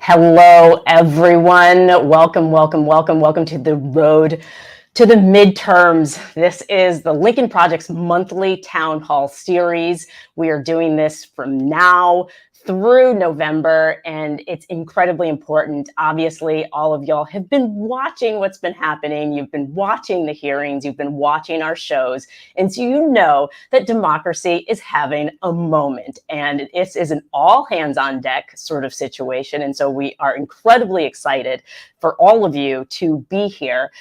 Hello, everyone. Welcome to the road to the midterms. This is the Lincoln Project's monthly town hall series. We are doing this from now through November, and it's incredibly important. Obviously, all of y'all have been watching what's been happening. You've been watching the hearings. You've been watching our shows. And so you know that democracy is having a moment. And this is an all hands on deck sort of situation. And so we are incredibly excited for all of you to be here.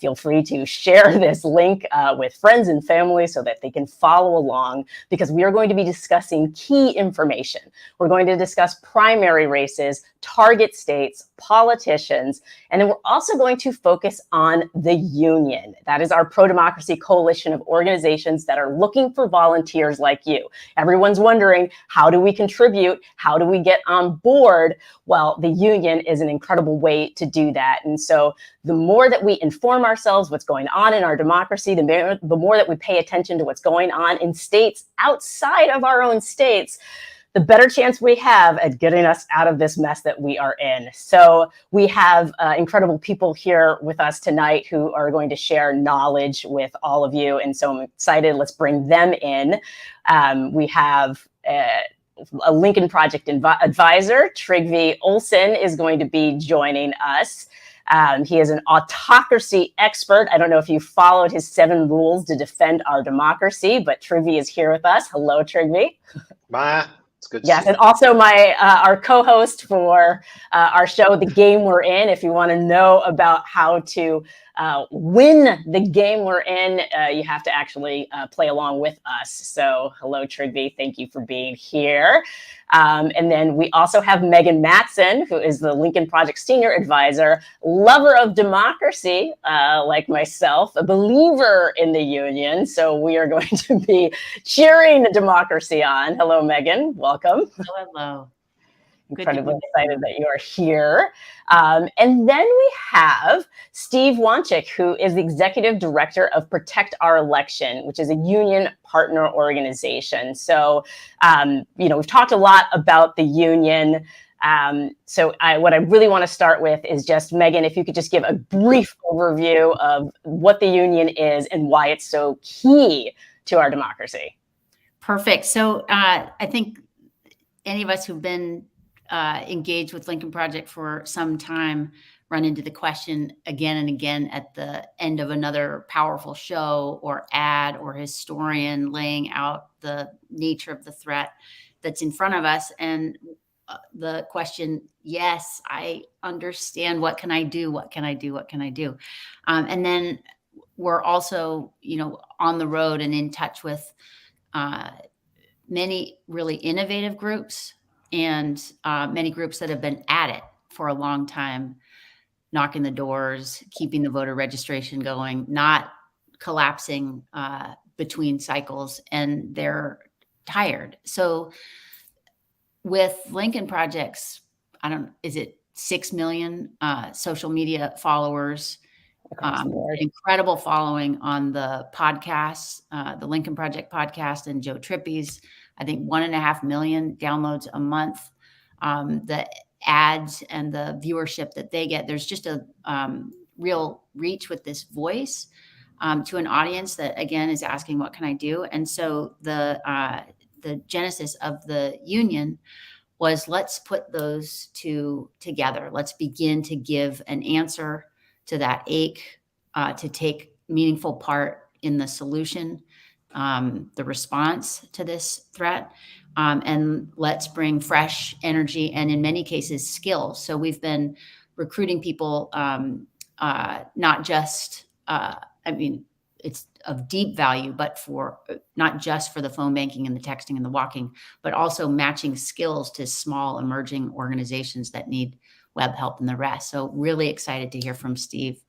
Feel free to share this link with friends and family so that they can follow along, because we are going to be discussing key information. We're going to discuss primary races, target states, politicians, and then we're also going to focus on the union. That is our pro-democracy coalition of organizations that are looking for volunteers like you. Everyone's wondering, how do we contribute? How do we get on board? Well, the union is an incredible way to do that. And so the more that we inform ourselves what's going on in our democracy, the more that we pay attention to what's going on in states outside of our own states, the better chance we have at getting us out of this mess that we are in. So we have incredible people here with us tonight who are going to share knowledge with all of you. And so I'm excited. Let's bring them in. We have a Lincoln Project advisor, Trygve Olsen, is going to be joining us. He is an autocracy expert. I don't know if you followed his 7 rules to defend our democracy, but Trygve is here with us. Hello, Trygve. Maya, it's good to yes, see you. And also our co-host for our show, The Game We're In. If you want to know about how to win the game we're in, you have to actually play along with us. So hello, Trygve. Thank you for being here. And then we also have Megan Matson, who is the Lincoln Project Senior Advisor, lover of democracy, like myself, a believer in the union. So we are going to be cheering democracy on. Hello, Megan. Welcome. Hello. Incredibly excited that you are here. And then we have Steve Wanchik, who is the Executive Director of Protect Our Election, which is a union partner organization. So, we've talked a lot about the union. So what I really want to start with is just, Megan, if you could just give a brief overview of what the union is and why it's so key to our democracy. Perfect. So I think any of us who've been engaged with Lincoln Project for some time run into the question again and again at the end of another powerful show or ad or historian laying out the nature of the threat that's in front of us. And the question, yes, I understand. What can I do? What can I do? What can I do? And then we're also, on the road and in touch with many really innovative groups and many groups that have been at it for a long time, knocking the doors, keeping the voter registration going, not collapsing between cycles, and they're tired. So with Lincoln Project's, is it 6 million social media followers, incredible following on the podcasts, the Lincoln Project podcast and Joe Trippi's, I think 1.5 million downloads a month. The ads and the viewership that they get, there's just a real reach with this voice to an audience that, again, is asking, what can I do? And so the genesis of the union was, let's put those two together. Let's begin to give an answer to that ache, to take meaningful part in the solution, the response to this threat, and let's bring fresh energy and, in many cases, skills. So we've been recruiting people, not just, it's of deep value, but for not just for the phone banking and the texting and the walking, but also matching skills to small emerging organizations that need web help and the rest. So really excited to hear from Steve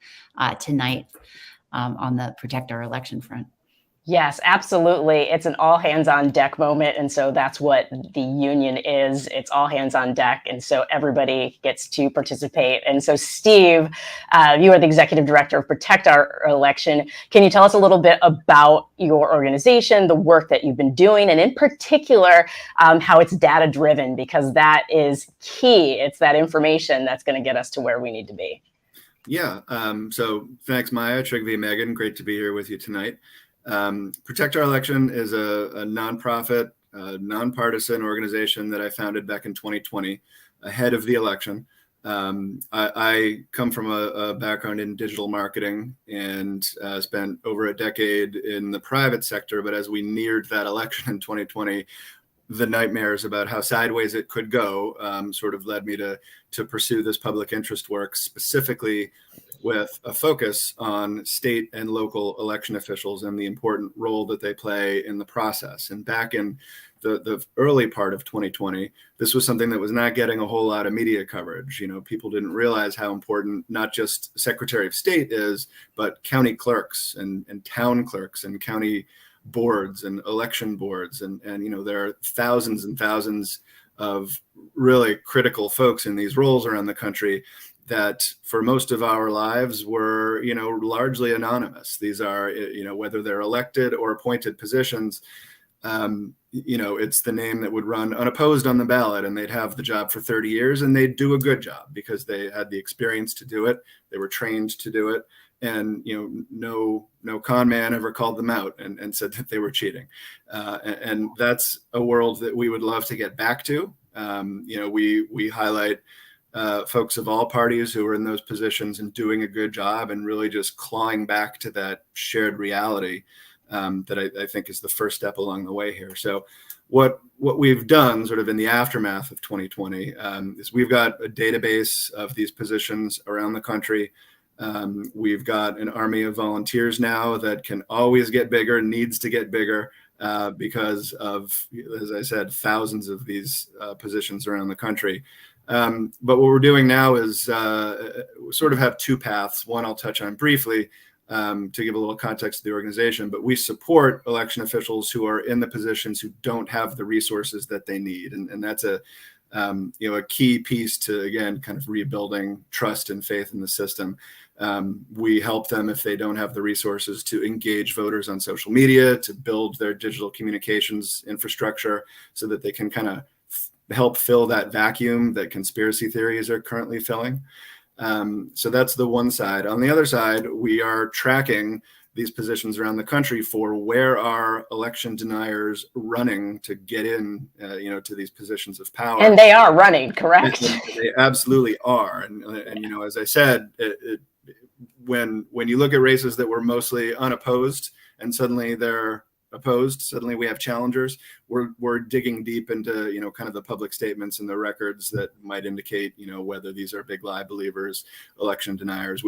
tonight on the Protect Our Election front. Yes, absolutely. It's an all hands on deck moment. And so that's what the union is. It's all hands on deck. And so everybody gets to participate. And so, Steve, you are the executive director of Protect Our Election. Can you tell us a little bit about your organization, the work that you've been doing, and in particular, how it's data driven? Because that is key. It's that information that's going to get us to where we need to be. Yeah. So thanks, Maya, Trigvi, Megan. Great to be here with you tonight. Protect Our Election is a nonprofit, nonpartisan organization that I founded back in 2020, ahead of the election. I come from a background in digital marketing and spent over a decade in the private sector. But as we neared that election in 2020, the nightmares about how sideways it could go sort of led me to pursue this public interest work, specifically with a focus on state and local election officials and the important role that they play in the process. And back in the early part of 2020, this was something that was not getting a whole lot of media coverage. You know, people didn't realize how important not just Secretary of State is, but county clerks and town clerks and county boards and election boards. And you know, there are thousands and thousands of really critical folks in these roles around the country that for most of our lives were, you know, largely anonymous. These are, you know, whether they're elected or appointed positions, you know, it's the name that would run unopposed on the ballot, and they'd have the job for 30 years and they'd do a good job because they had the experience to do it. They were trained to do it. And, you know, no con man ever called them out and said that they were cheating. And that's a world that we would love to get back to. You know, we highlight folks of all parties who are in those positions and doing a good job and really just clawing back to that shared reality that I think is the first step along the way here. So what we've done sort of in the aftermath of 2020 is we've got a database of these positions around the country. We've got an army of volunteers now that can always get bigger, needs to get bigger because of, as I said, thousands of these positions around the country. But what we're doing now is we sort of have two paths. One I'll touch on briefly to give a little context to the organization, but we support election officials who are in the positions who don't have the resources that they need. And that's a you know, a key piece to, again, kind of rebuilding trust and faith in the system. We help them if they don't have the resources to engage voters on social media, to build their digital communications infrastructure so that they can kind of help fill that vacuum that conspiracy theories are currently filling. So that's the one side. On the other side, we are tracking these positions around the country for where are election deniers running to get in, you know, to these positions of power. And they are running, correct? They absolutely are. And you know, as I said, when you look at races that were mostly unopposed and suddenly they're opposed, suddenly we have challengers. We're digging deep into, you know, kind of the public statements and the records that might indicate, you know, whether these are big lie believers, election deniers.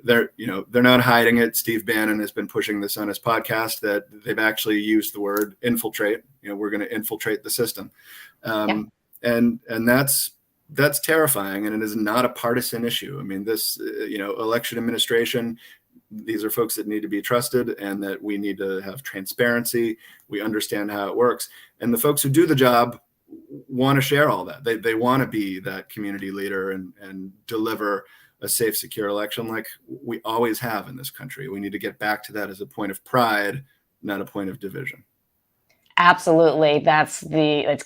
They're not hiding it. Steve Bannon has been pushing this on his podcast that they've actually used the word infiltrate. You know, we're going to infiltrate the system. And that's terrifying, and it is not a partisan issue. I mean, this, you know, election administration, these are folks that need to be trusted and that we need to have transparency. We understand how it works. And the folks who do the job want to share all that. They want to be that community leader and deliver a safe, secure election like we always have in this country. We need to get back to that as a point of pride, not a point of division. Absolutely. That's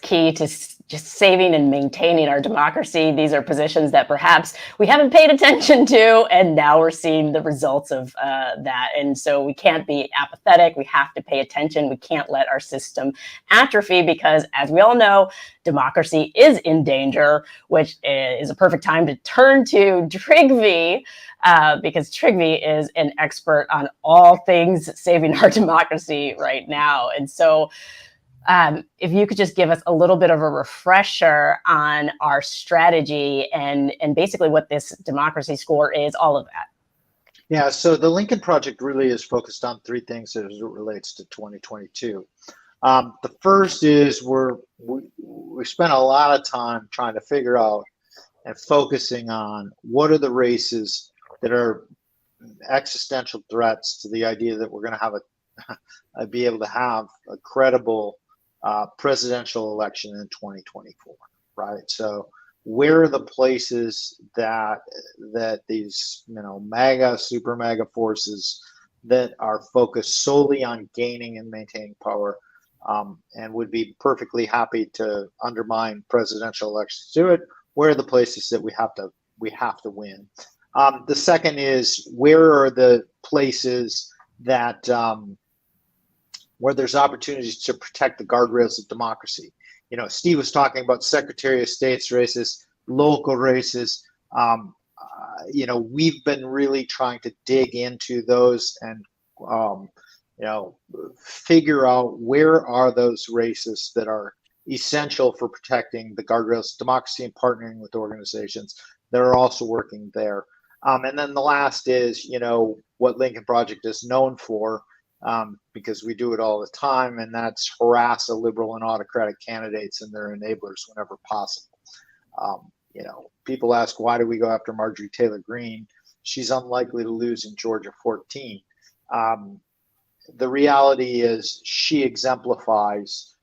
key to just saving and maintaining our democracy. These are positions that perhaps we haven't paid attention to, and now we're seeing the results of that. And so we can't be apathetic. We have to pay attention. We can't let our system atrophy because, as we all know, democracy is in danger, which is a perfect time to turn to Trigvi, because Trigvi is an expert on all things saving our democracy right now. And so if you could just give us a little bit of a refresher on our strategy and basically what this democracy score is, all of that. Yeah, so the Lincoln Project really is focused on three things as it relates to 2022. The first is we spent a lot of time trying to figure out and focusing on what are the races that are existential threats to the idea that we're going to have be able to have a credible presidential election in 2024, right? So where are the places that these, MAGA, super MAGA forces that are focused solely on gaining and maintaining power, and would be perfectly happy to undermine presidential elections to do it? Where are the places that we have to win? The second is, where are the places that where there's opportunities to protect the guardrails of democracy? Steve was talking about Secretary of State's races, local races. We've been really trying to dig into those and figure out where are those races that are essential for protecting the guardrails of democracy and partnering with organizations that are also working there. And then the last is, what Lincoln Project is known for, because we do it all the time, and that's harass a liberal and autocratic candidates and their enablers whenever possible. People ask, why do we go after Marjorie Taylor Greene? She's unlikely to lose in Georgia 14. The reality is she exemplifies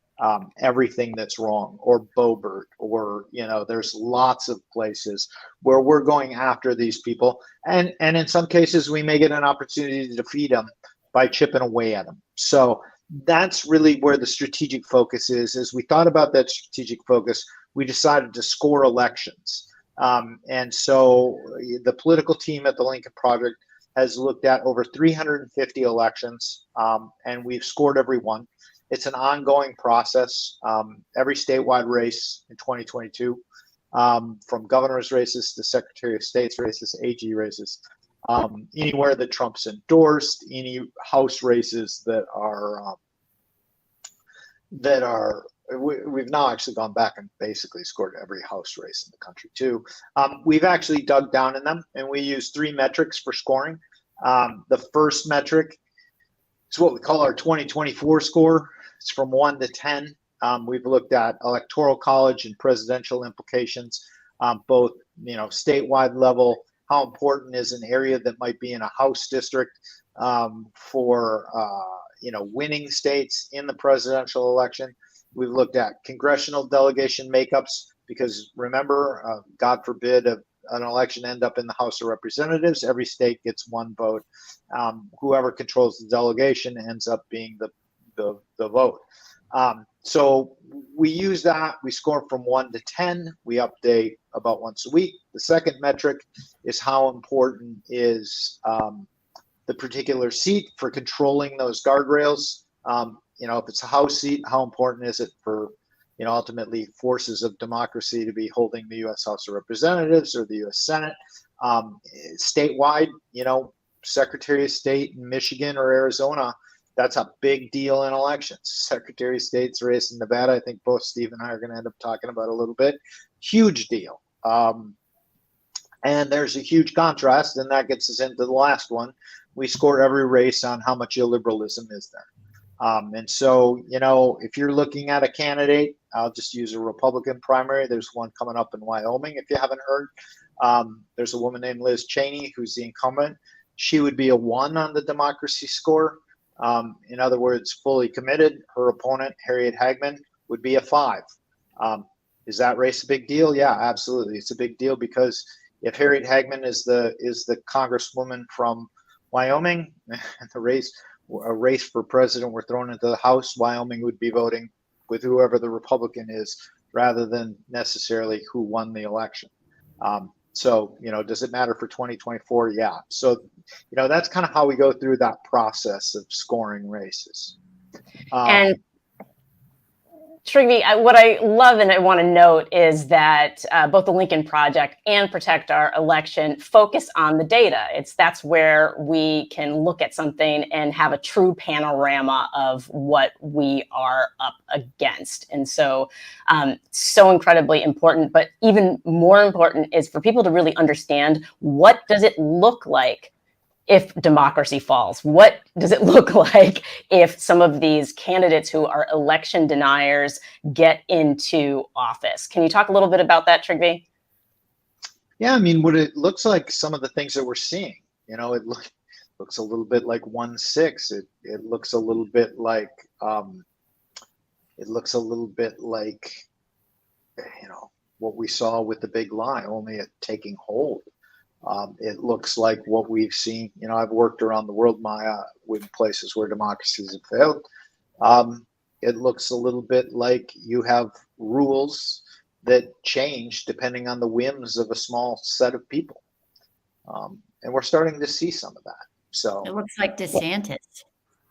everything that's wrong, or Boebert, or there's lots of places where we're going after these people, and in some cases we may get an opportunity to defeat them by chipping away at them. So that's really where the strategic focus is. As we thought about that strategic focus, we decided to score elections, and so the political team at the Lincoln Project has looked at over 350 elections, and we've scored every one. It's an ongoing process. Every statewide race in 2022, from governor's races to Secretary of State's races, AG races, anywhere that Trump's endorsed, any House races that are we've now actually gone back and basically scored every House race in the country too. We've actually dug down in them, and we use 3 metrics for scoring. The first metric is what we call our 2024 score. It's from 1 to 10. We've looked at electoral college and presidential implications, both statewide level. How important is an area that might be in a House district for winning states in the presidential election? We've looked at congressional delegation makeups, because remember, God forbid an election end up in the House of Representatives, every state gets 1 vote. Whoever controls the delegation ends up being the vote. So we use that. We score from 1 to 10. We update about once a week. The second metric is how important is the particular seat for controlling those guardrails. If it's a House seat, how important is it for ultimately forces of democracy to be holding the U.S. House of Representatives or the U.S. Senate? Statewide, Secretary of State in Michigan or Arizona, that's a big deal in elections. Secretary of State's race in Nevada, I think both Steve and I are going to end up talking about a little bit. Huge deal. And there's a huge contrast, and that gets us into the last one. We score every race on how much illiberalism is there. And so, if you're looking at a candidate, I'll just use a Republican primary. There's one coming up in Wyoming, if you haven't heard. There's a woman named Liz Cheney, who's the incumbent. She would be a 1 on the democracy score. In other words, fully committed. Her opponent, Harriet Hagman, would be a 5. Is that race a big deal? Yeah, absolutely. It's a big deal, because if Harriet Hagman is the congresswoman from Wyoming, a race for president were thrown into the House, Wyoming would be voting with whoever the Republican is, rather than necessarily who won the election. So, does it matter for 2024? Yeah. So, that's kind of how we go through that process of scoring races. And Trygve, what I love and I want to note is that both the Lincoln Project and Protect Our Election focus on the data. That's where we can look at something and have a true panorama of what we are up against. And so, so incredibly important, but even more important is for people to really understand, what does it look like if democracy falls? What does it look like if some of these candidates who are election deniers get into office? Can you talk a little bit about that, Trygve? Yeah, what it looks like, some of the things that we're seeing, looks a little bit like 1-6. It looks a little bit like what we saw with the big lie, only it taking hold. It looks like what we've seen. I've worked around the world, Maya, with places where democracies have failed. It looks a little bit like you have rules that change depending on the whims of a small set of people. And we're starting to see some of that. So it looks like DeSantis.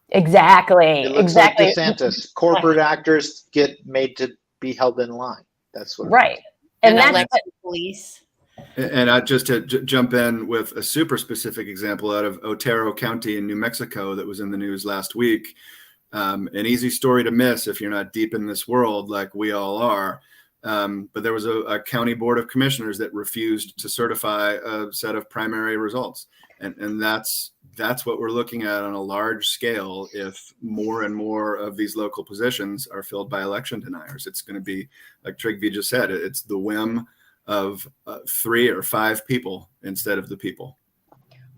Exactly. It looks like DeSantis. Corporate actors get made to be held in line. That's what. Right. And that's elected police. And just to jump in with a super specific example out of Otero County in New Mexico that was in the news last week. An easy story to miss if you're not deep in this world like we all are. But there was a county board of commissioners that refused to certify a set of primary results. And that's what we're looking at on a large scale. If more and more of these local positions are filled by election deniers, it's going to be, like Trygve just said, it's the whim of 3 or 5 people instead of the people.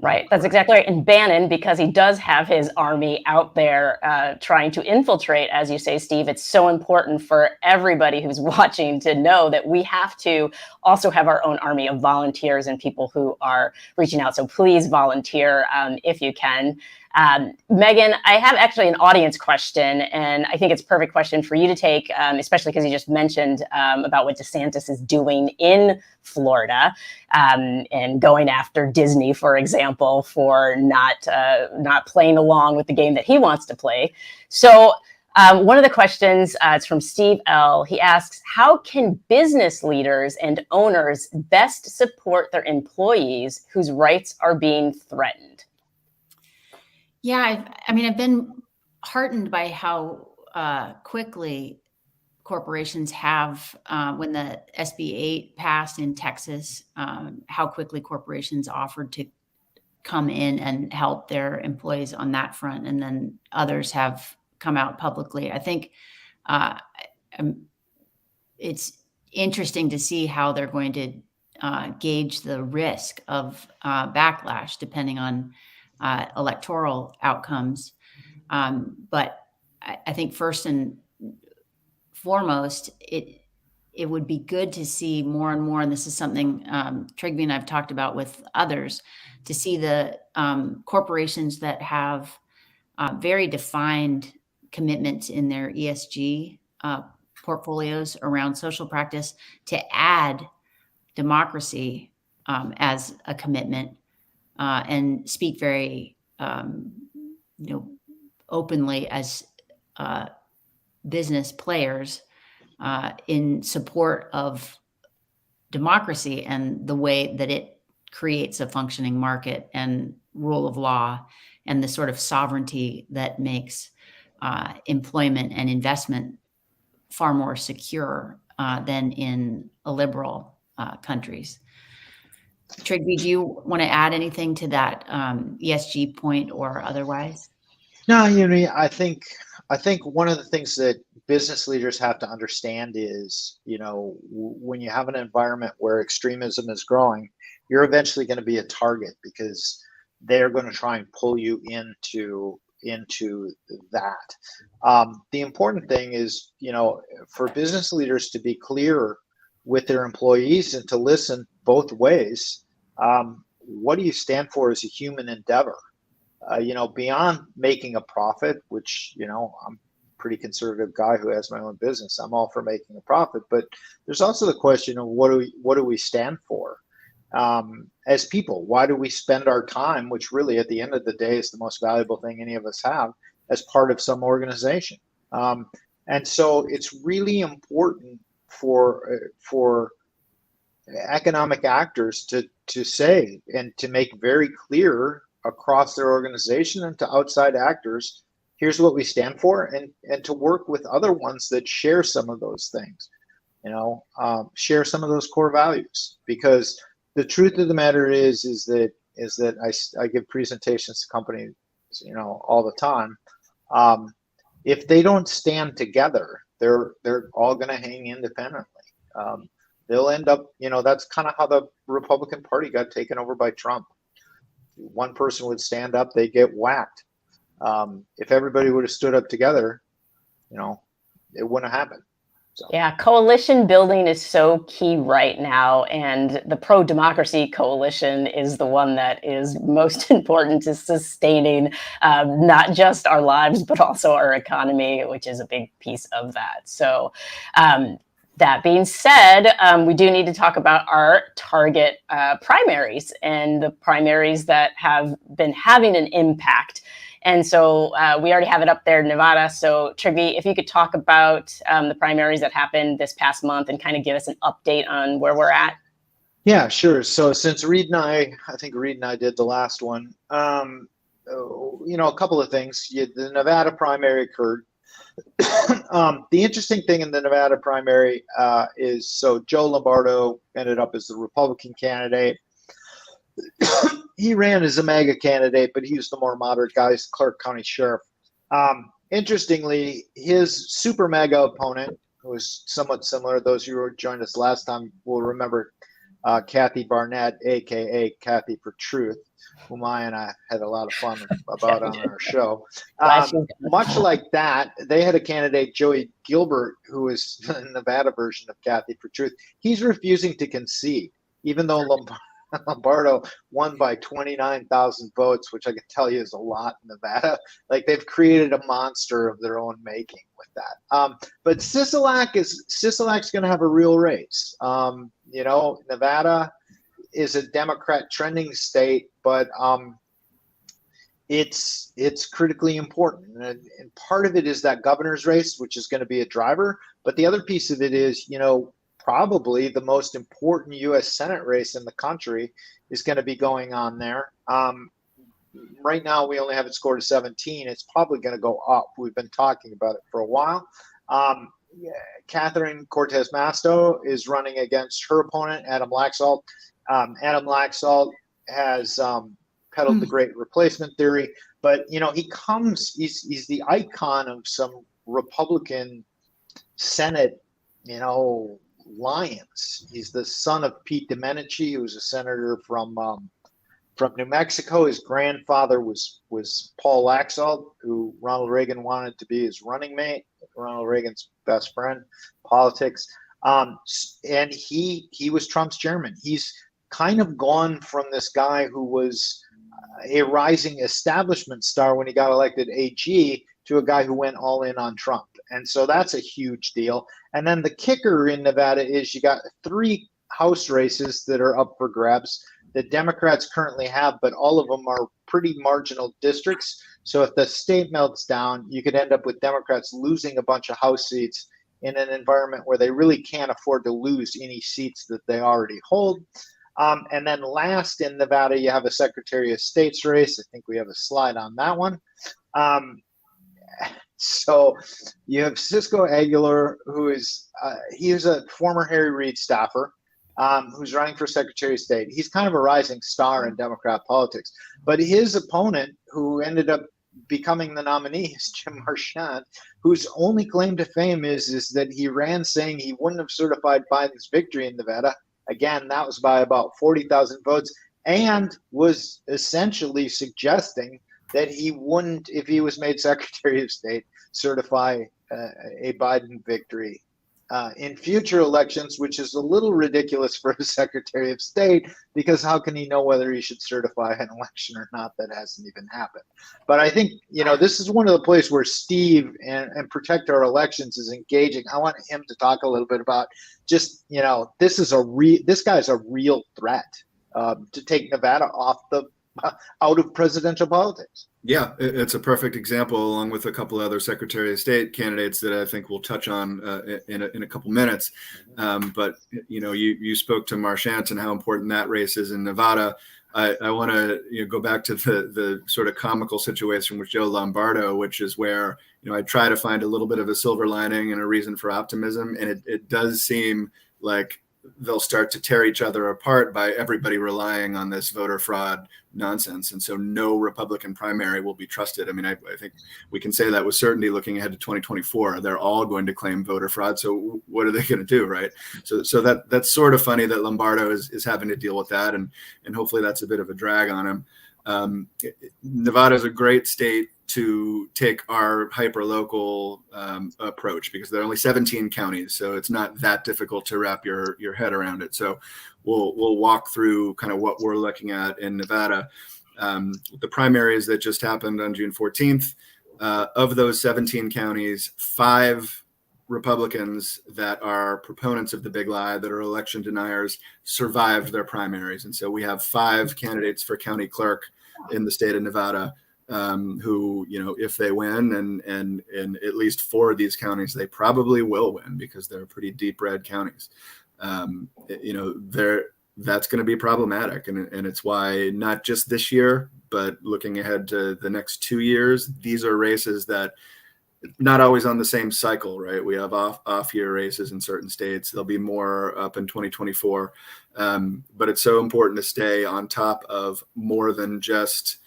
Right. That's exactly right. And Bannon, because he does have his army out there trying to infiltrate, as you say, Steve, it's so important for everybody who's watching to know that we have to also have our own army of volunteers and people who are reaching out. So please volunteer if you can. Megan, I have actually an audience question, and I think it's a perfect question for you to take, especially because you just mentioned about what DeSantis is doing in Florida and going after Disney, for example, for not playing along with the game that he wants to play. So one of the questions, it's from Steve L. He asks, how can business leaders and owners best support their employees whose rights are being threatened? Yeah, I've been heartened by how quickly corporations have, when the SB 8 passed in Texas, how quickly corporations offered to come in and help their employees on that front. And then others have come out publicly. I think it's interesting to see how they're going to gauge the risk of backlash depending on electoral outcomes. But I think first and foremost, it would be good to see more and more, and this is something Trygve and I've talked about with others, to see the corporations that have very defined commitments in their ESG portfolios around social practice to add democracy as a commitment. And speak very, openly as business players in support of democracy and the way that it creates a functioning market and rule of law and the sort of sovereignty that makes employment and investment far more secure than in liberal countries. Trygve, do you want to add anything to that ESG point or otherwise? No, I think one of the things that business leaders have to understand is, when you have an environment where extremism is growing, you're eventually going to be a target because they're going to try and pull you into that. The important thing is, for business leaders to be clear with their employees and to listen both ways. What do you stand for as a human endeavor? Beyond making a profit, which, I'm a pretty conservative guy who has my own business. I'm all for making a profit, but there's also the question of what do we stand for as people? Why do we spend our time, which really at the end of the day is the most valuable thing any of us have, as part of some organization? And so it's really important for economic actors to say and to make very clear across their organization and to outside actors, here's what we stand for, and to work with other ones that share some of those things, share some of those core values. Because the truth of the matter is that I give presentations to companies, all the time. If they don't stand together, they're all going to hang independently. They'll end up, that's kind of how the Republican Party got taken over by Trump. one person would stand up, they get whacked. If everybody would have stood up together, it wouldn't have happened. So. Yeah, coalition building is so key right now, and the pro-democracy coalition is the one that is most important to sustaining not just our lives, but also our economy, which is a big piece of that. So that being said, we do need to talk about our target primaries and the primaries that have been having an impact. And so we already have it up there, Nevada. So Trygve, if you could talk about the primaries that happened this past month and kind of give us an update on where we're at. Yeah, sure. So since Reed and I think Reed and I did the last one, a couple of things. The Nevada primary occurred. The interesting thing in the Nevada primary is, so Joe Lombardo ended up as the Republican candidate. He ran as a MAGA candidate, but he was the more moderate guy. He's the Clark County Sheriff. Interestingly, his super MAGA opponent, who was somewhat similar, those who joined us last time will remember Kathy Barnett, a.k.a. Kathy for Truth, whom I had a lot of fun about on our show. Much like that, they had a candidate, Joey Gilbert, who is the Nevada version of Kathy for Truth. He's refusing to concede, even though Lombardo won by 29,000 votes, which I can tell you is a lot in Nevada. Like, they've created a monster of their own making with that. But Sisolak's going to have a real race. Nevada is a Democrat trending state, but it's critically important. And part of it is that governor's race, which is going to be a driver. But the other piece of it is, probably the most important U.S. Senate race in the country is going to be going on there. Right now, we only have it scored to 17. It's probably going to go up. We've been talking about it for a while. Catherine Cortez Masto is running against her opponent, Adam Laxalt. Adam Laxalt has peddled the great replacement theory, but he's the icon of some Republican Senate, lions. He's the son of Pete Domenici, who's a senator from New Mexico. His grandfather was Paul Laxalt, who Ronald Reagan wanted to be his running mate, Ronald Reagan's best friend, politics. And he was Trump's chairman. He's kind of gone from this guy who was a rising establishment star when he got elected AG to a guy who went all in on Trump. And so that's a huge deal. And then the kicker in Nevada is you got 3 House races that are up for grabs that Democrats currently have, but all of them are pretty marginal districts. So if the state melts down, you could end up with Democrats losing a bunch of House seats in an environment where they really can't afford to lose any seats that they already hold. And then last in Nevada, you have a Secretary of State's race. I think we have a slide on that one. So you have Cisco Aguilar, who is he is a former Harry Reid staffer, who's running for Secretary of State. He's kind of a rising star in Democrat politics. But his opponent, who ended up becoming the nominee, is Jim Marchand, whose only claim to fame is that he ran saying he wouldn't have certified Biden's victory in Nevada. Again, that was by about 40,000 votes, and was essentially suggesting that he wouldn't, if he was made Secretary of State, certify a Biden victory in future elections, which is a little ridiculous for a Secretary of State, because how can he know whether he should certify an election or not? That hasn't even happened. But I think, this is one of the places where Steve and Protect Our Elections is engaging. I want him to talk a little bit about just, this guy's a real threat to take Nevada out of presidential politics. Yeah, it's a perfect example, along with a couple other Secretary of State candidates that I think we'll touch on in a couple minutes. But you spoke to Marchand and how important that race is in Nevada. I want to go back to the sort of comical situation with Joe Lombardo, which is where I try to find a little bit of a silver lining and a reason for optimism, and it does seem like they'll start to tear each other apart by everybody relying on this voter fraud nonsense. And so no Republican primary will be trusted. I mean, I think we can say that with certainty looking ahead to 2024. They're all going to claim voter fraud. So what are they going to do, right? So that's sort of funny that Lombardo is having to deal with that. And hopefully that's a bit of a drag on him. Nevada is a great state to take our hyper-local approach because there are only 17 counties, so it's not that difficult to wrap your head around it. So we'll walk through kind of what we're looking at in Nevada. The primaries that just happened on June 14th, of those 17 counties, 5 Republicans that are proponents of the big lie, that are election deniers, survived their primaries. And so we have 5 candidates for county clerk in the state of Nevada who, if they win, and in at least 4 of these counties, they probably will win because they're pretty deep red counties. That's going to be problematic. And it's why not just this year, but looking ahead to the next 2 years, these are races that not always on the same cycle, right? We have off year races in certain states. There'll be more up in 2024. But it's so important to stay on top of more than just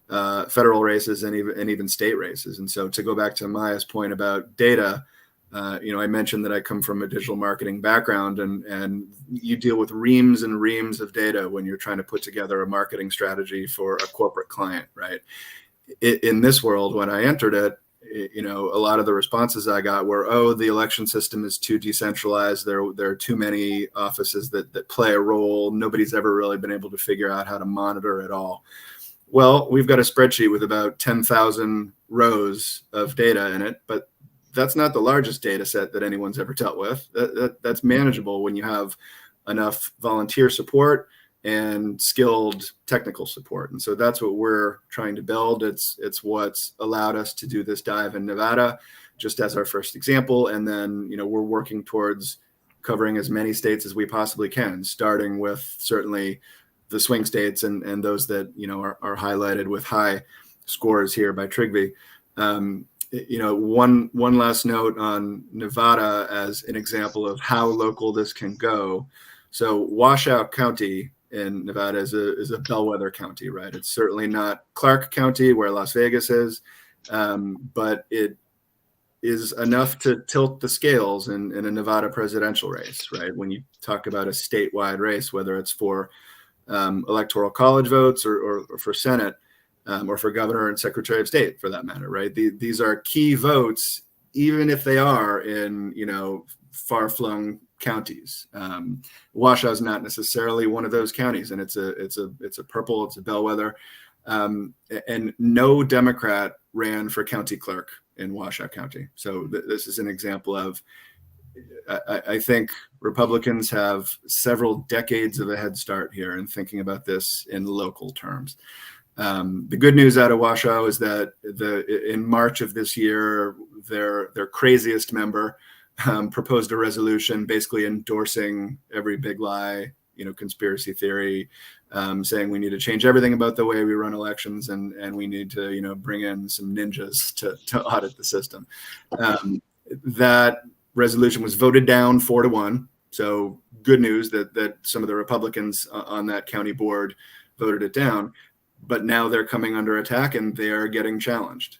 federal races and even state races. And so to go back to Maya's point about data, I mentioned that I come from a digital marketing background, and you deal with reams and reams of data when you're trying to put together a marketing strategy for a corporate client, right? In this world, when I entered it, a lot of the responses I got were, oh, the election system is too decentralized. There are too many offices that play a role. Nobody's ever really been able to figure out how to monitor it all. Well, we've got a spreadsheet with about 10,000 rows of data in it, but that's not the largest data set that anyone's ever dealt with. That's manageable when you have enough volunteer support and skilled technical support. And so that's what we're trying to build. It's what's allowed us to do this dive in Nevada, just as our first example. And then, we're working towards covering as many states as we possibly can, starting with certainly the swing states and those that, are highlighted with high scores here by Trygve. One last note on Nevada as an example of how local this can go. So Washoe County in Nevada is a bellwether county, right? It's certainly not Clark County where Las Vegas is, but it is enough to tilt the scales in a Nevada presidential race, right? When you talk about a statewide race, whether it's for electoral college votes or for Senate, or for governor and secretary of state, for that matter, right? These are key votes, even if they are in, far-flung counties. Washoe is not necessarily one of those counties, and it's a purple, it's a bellwether, and no Democrat ran for county clerk in Washoe County. So this is an example of, I think Republicans have several decades of a head start here in thinking about this in local terms. The good news out of Washoe is that in March of this year, their craziest member proposed a resolution basically endorsing every big lie, conspiracy theory, saying we need to change everything about the way we run elections, and we need to, bring in some ninjas to audit the system. That resolution was voted down 4-1. So good news that some of the Republicans on that county board voted it down. But now they're coming under attack and they are getting challenged.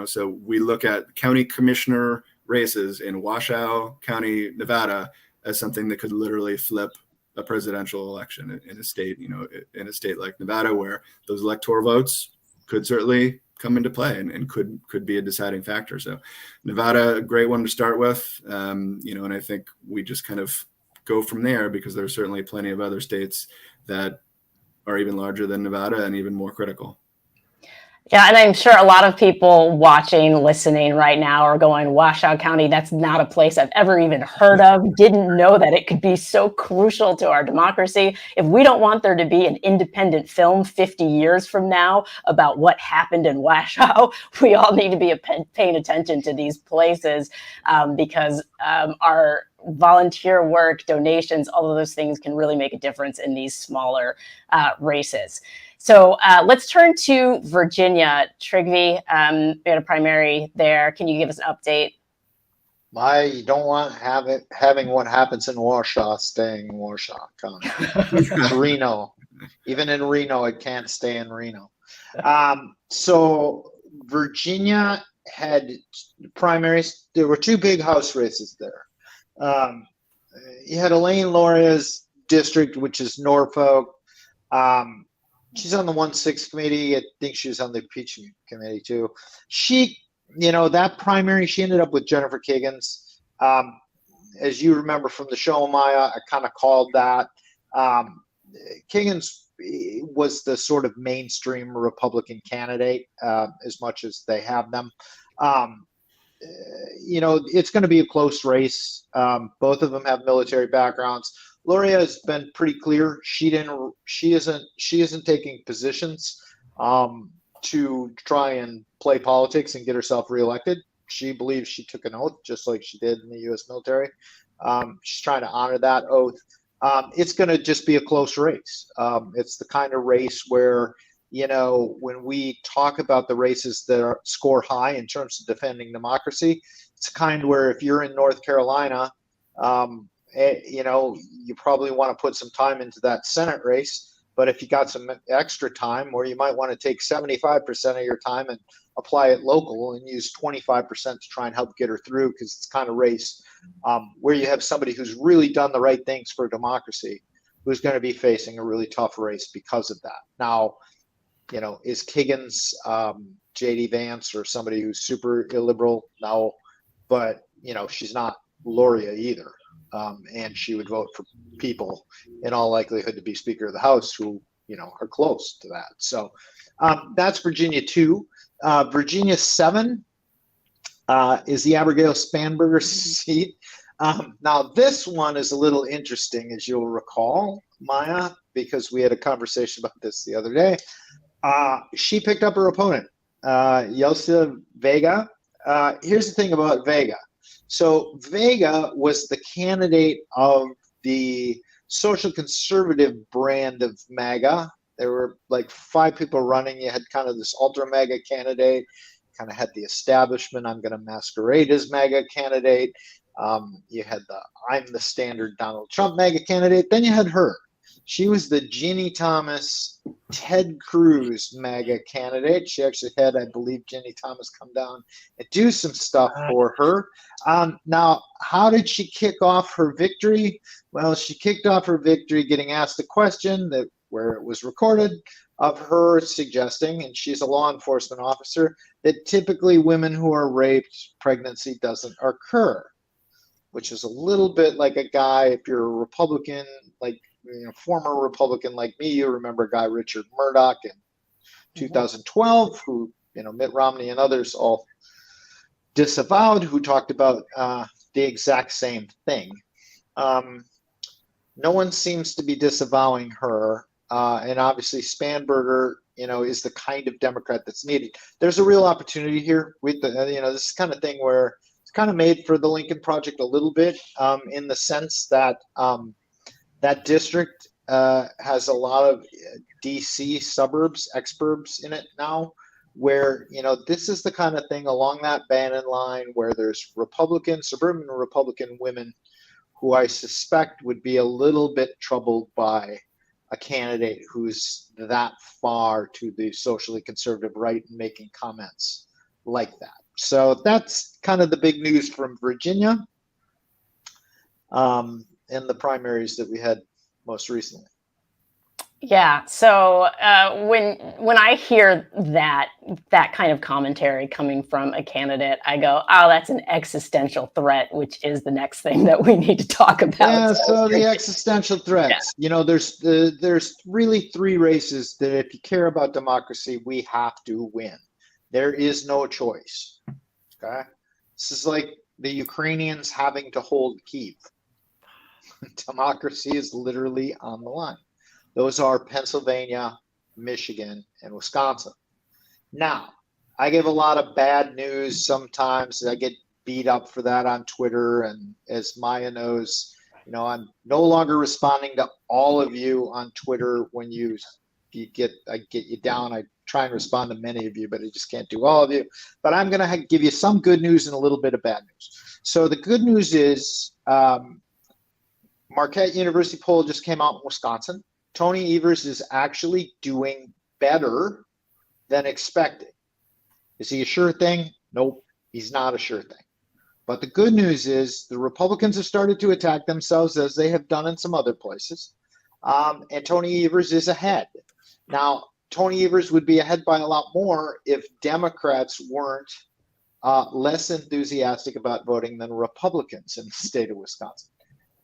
So we look at county commissioner races in Washoe County, Nevada, as something that could literally flip a presidential election in a state, in a state like Nevada, where those electoral votes could certainly come into play and could be a deciding factor. So Nevada, a great one to start with, and I think we just kind of go from there because there's certainly plenty of other states that are even larger than Nevada and even more critical. Yeah, and I'm sure a lot of people watching, listening right now are going, Washoe County, that's not a place I've ever even heard of. Didn't know that it could be so crucial to our democracy. If we don't want there to be an independent film 50 years from now about what happened in Washoe, we all need to be paying attention to these places because our volunteer work, donations, all of those things can really make a difference in these smaller races. So let's turn to Virginia. Trygve, we had a primary there. Can you give us an update? You don't want having what happens in Washoe staying in Washoe County. It's Reno. Even in Reno, it can't stay in Reno. So Virginia had primaries. There were 2 big House races there. You had Elaine Lauria's district, which is Norfolk. She's on the 1-6 committee. I think she was on the impeachment committee too. She, that primary, she ended up with Jennifer Kiggins. As you remember from the show, Maya, I kind of called that. Kiggins was the sort of mainstream Republican candidate, as much as they have them. It's going to be a close race. Both of them have military backgrounds. Gloria has been pretty clear. She isn't taking positions to try and play politics and get herself reelected. She believes she took an oath, just like she did in the U.S. military. She's trying to honor that oath. It's going to just be a close race. It's the kind of race where, when we talk about the races that score high in terms of defending democracy, it's kind where if you're in North Carolina, you probably want to put some time into that Senate race. But if you got some extra time, or you might want to take 75% of your time and apply it local and use 25% to try and help get her through, because it's kind of race where you have somebody who's really done the right things for democracy, who's going to be facing a really tough race because of that. Now, is Kiggins J.D. Vance or somebody who's super illiberal? No, but, she's not Gloria either. And she would vote for people in all likelihood to be Speaker of the House who, are close to that. So that's Virginia 2. Virginia 7 is the Abigail Spanberger seat. Now, this one is a little interesting, as you'll recall, Maya, because we had a conversation about this the other day. She picked up her opponent, Yeltsin Vega. Here's the thing about Vega. So Vega was the candidate of the social conservative brand of MAGA. There were like 5 people running. You had kind of this ultra MAGA candidate, kind of had the establishment, I'm going to masquerade as MAGA candidate. You had the I'm the standard Donald Trump MAGA candidate. Then you had her. She was the Ginny Thomas, Ted Cruz MAGA candidate. She actually had, I believe, Ginny Thomas come down and do some stuff for her. Now, how did she kick off her victory? Well, she kicked off her victory getting asked a question where it was recorded of her suggesting, and she's a law enforcement officer, that typically women who are raped, pregnancy doesn't occur, which is a little bit like a guy, if you're a Republican, like former Republican like me, you remember a guy, Richard Murdoch, in 2012, who Mitt Romney and others all disavowed, who talked about the exact same thing. No one seems to be disavowing her, and obviously Spanberger, is the kind of Democrat that's needed. There's a real opportunity here with this is kind of thing where it's kind of made for the Lincoln Project a little bit, in the sense that that district has a lot of DC suburbs, exurbs in it now, where, this is the kind of thing along that Bannon line where there's suburban Republican women who I suspect would be a little bit troubled by a candidate who's that far to the socially conservative right and making comments like that. So that's kind of the big news from Virginia. In the primaries that we had most recently. Yeah. So when I hear that kind of commentary coming from a candidate, I go, oh, that's an existential threat, which is the next thing that we need to talk about. Yeah. So the existential threats. Yeah. There's really 3 races that if you care about democracy, we have to win. There is no choice. Okay. This is like the Ukrainians having to hold Kyiv. Democracy is literally on the line. Those are Pennsylvania, Michigan, and Wisconsin. Now, I give a lot of bad news sometimes. I get beat up for that on Twitter. And as Maya knows, I'm no longer responding to all of you on Twitter when I get you down. I try and respond to many of you, but I just can't do all of you. But I'm going to give you some good news and a little bit of bad news. So the good news is, Marquette University poll just came out in Wisconsin. Tony Evers is actually doing better than expected. Is he a sure thing? Nope, he's not a sure thing. But the good news is the Republicans have started to attack themselves, as they have done in some other places. and Tony Evers is ahead. Now, Tony Evers would be ahead by a lot more if Democrats weren't less enthusiastic about voting than Republicans in the state of Wisconsin.